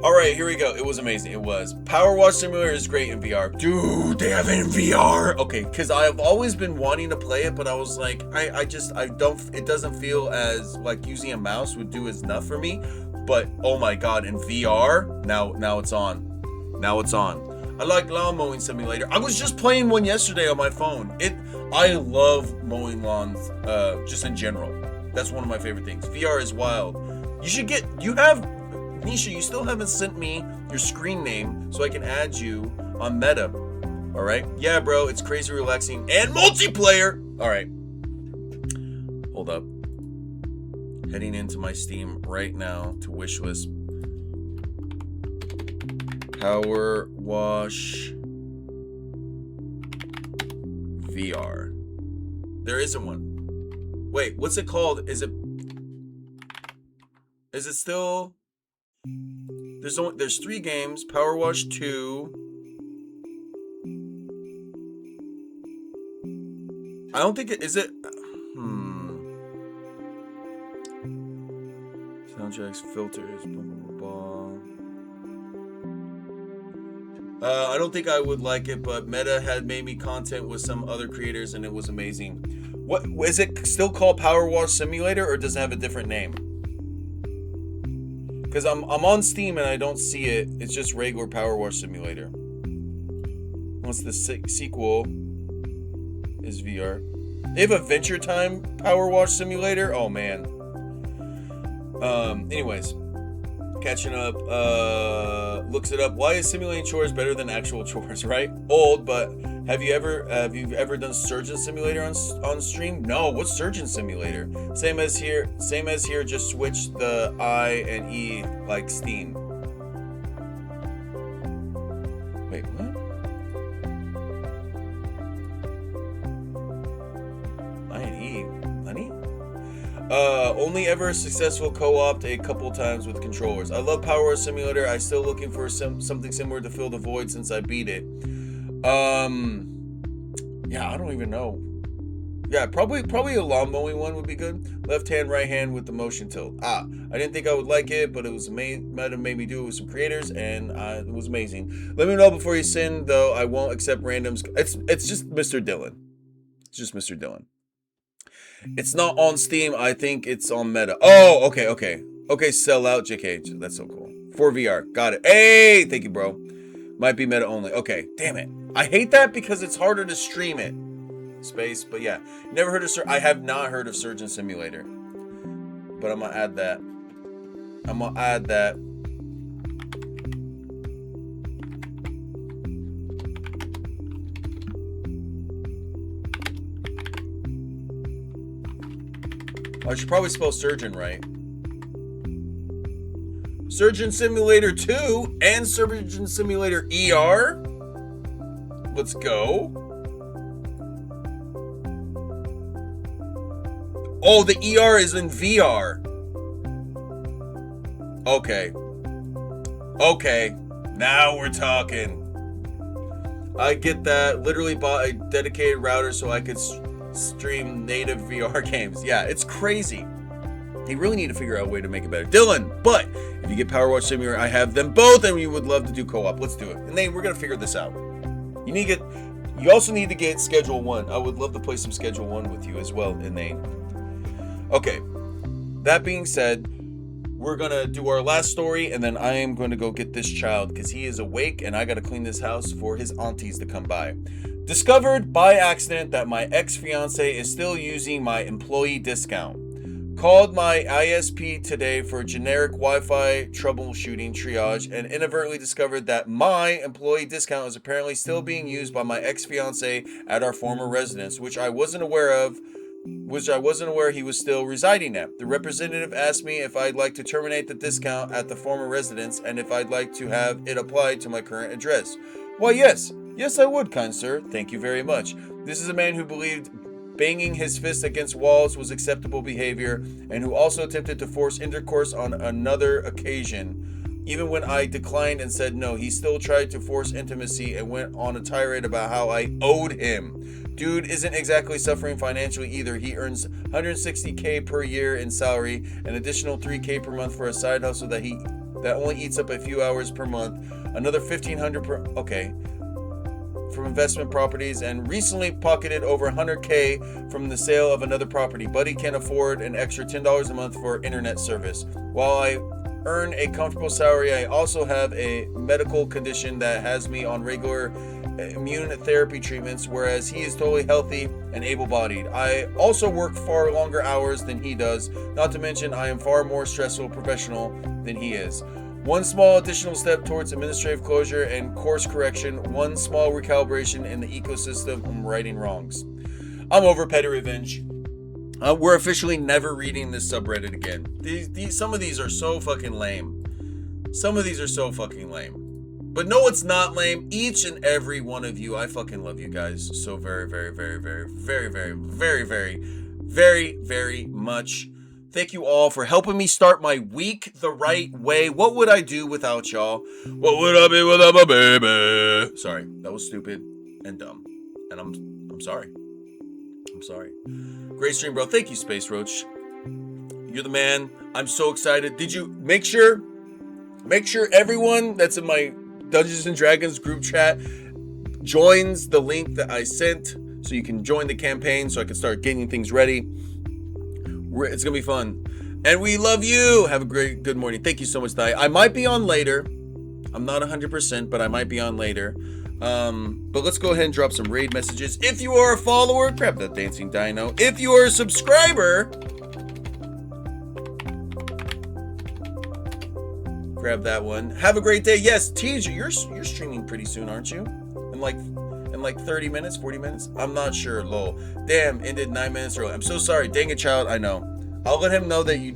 S3: All right, here we go. It was amazing. It was. Power Wash Simulator is great in VR. Dude, they have it in VR. Okay, because I've always been wanting to play it, but I was like, I don't, it doesn't feel as like using a mouse would do enough for me. But oh my God, in VR, now it's on. Now it's on. I like lawn mowing simulator. I was just playing one yesterday on my phone. I love mowing lawns, just in general. That's one of my favorite things. VR is wild. Nisha, you still haven't sent me your screen name so I can add you on Meta. All right? Yeah, bro, it's crazy relaxing and multiplayer. All right. Hold up. Heading into my Steam right now to wishlist. Power Wash VR. There isn't one. Wait, what's it called? Is it still? There's 3 games. Power Wash 2. I don't think it is it. Soundtracks, filters, blah, blah, blah. I don't think I would like it, but Meta had made me content with some other creators, and it was amazing. What is it still called? Power Wash Simulator, or does it have a different name? Because I'm on Steam and I don't see it. It's just regular Power Wash Simulator. Once the sequel is VR. They have Adventure Time Power Wash Simulator. Oh man. Anyways, catching up. Looks it up. Why is simulating chores better than actual chores? Right? Old, but have you ever done Surgeon Simulator on stream? No. What's Surgeon Simulator? Same as here. Just switch the I and E like Steam. Wait, what? I and E, honey? Only ever successful co-opted a couple times with controllers. I love Power Wash Simulator. I'm still looking for something similar to fill the void since I beat it. Yeah, I don't even know. Yeah, probably a lawn mowing one would be good. Left hand, right hand with the motion tilt. I didn't think I would like it, but it was amazing. Might have made me do it with some creators, and it was amazing. Let me know before you sin, though. I won't accept randoms. It's just Mr. Dylan. It's just Mr. Dylan. It's not on Steam. I think it's on Meta. Oh, okay. Okay, sell out, JK. That's so cool. For VR. Got it. Hey, thank you, bro. Might be Meta only. Okay, damn it. I hate that because it's harder to stream it. Space, but yeah. Never heard of I have not heard of Surgeon Simulator. But I'm gonna add that. I should probably spell surgeon right. Surgeon Simulator 2 and Surgeon Simulator ER. Let's go. Oh, the ER is in VR. Okay. Now we're talking. I get that. Literally bought a dedicated router so I could stream native VR games. Yeah, it's crazy. They really need to figure out a way to make it better. Dylan, but if you get Power Wash Simulator, I have them both and we would love to do co-op. Let's do it. And then we're going to figure this out. You also need to get Schedule 1. I would love to play some Schedule 1 with you as well, Inane. Okay. That being said, we're going to do our last story, and then I am going to go get this child because he is awake, and I got to clean this house for his aunties to come by. Discovered by accident that my ex-fiance is still using my employee discount. Called my ISP today for generic Wi-Fi troubleshooting triage and inadvertently discovered that my employee discount is apparently still being used by my ex-fiance at our former residence, which I wasn't aware he was still residing at. The representative asked me if I'd like to terminate the discount at the former residence and if I'd like to have it applied to my current address. Why, yes. Yes, I would, kind sir. Thank you very much. This is a man who believed banging his fist against walls was acceptable behavior and who also attempted to force intercourse on another occasion. Even when I declined and said no, he still tried to force intimacy and went on a tirade about how I owed him. Dude isn't exactly suffering financially either. He earns $160K per year in salary, an additional $3K per month for a side hustle that only eats up a few hours per month, another $1,500 per from investment properties, and recently pocketed over $100K from the sale of another property. Buddy can afford an extra $10 a month for internet service. While I earn a comfortable salary, I also have a medical condition that has me on regular immune therapy treatments, whereas he is totally healthy and able-bodied. I also work far longer hours than he does, not to mention I am far more stressful professional than he is. One small additional step towards administrative closure and course correction, one small recalibration in the ecosystem of righting wrongs. I'm over petty revenge. We're officially never reading this subreddit again. Some of these are so fucking lame. Some of these are so fucking lame. But no, it's not lame. Each and every one of you, I fucking love you guys so very, very, very, very, very, very, very, very, very, very much. Thank you all for helping me start my week the right way. What would I do without y'all? What would I be without my baby? Sorry, that was stupid and dumb. And I'm sorry. I'm sorry. Great stream, bro. Thank you, Space Roach. You're the man. I'm so excited. Did you make sure everyone that's in my Dungeons and Dragons group chat joins the link that I sent so you can join the campaign so I can start getting things ready. It's gonna be fun, and we love you. Have a good morning. Thank you so much, Thai. I might be on later. I'm not 100%, but I might be on later. But let's go ahead and drop some raid messages. If you are a follower, grab that dancing dino. If you are a subscriber, grab that one. Have a great day. Yes, TJ, you're streaming pretty soon, aren't you? In like 30 minutes, 40 minutes? I'm not sure, lol. Damn, ended 9 minutes early. I'm so sorry. Dang it, child. I know. I'll let him know that you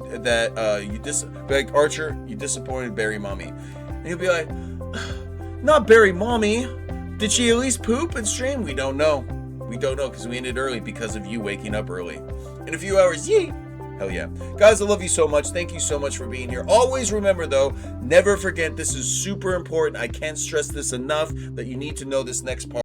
S3: like Archer, you disappointed Barry Mommy. And he'll be like, not Barry Mommy. Did she at least poop and stream? We don't know. We don't know because we ended early because of you waking up early. In a few hours, yee. Hell yeah. Guys, I love you so much. Thank you so much for being here. Always remember, though, never forget, this is super important. I can't stress this enough, that you need to know this next part.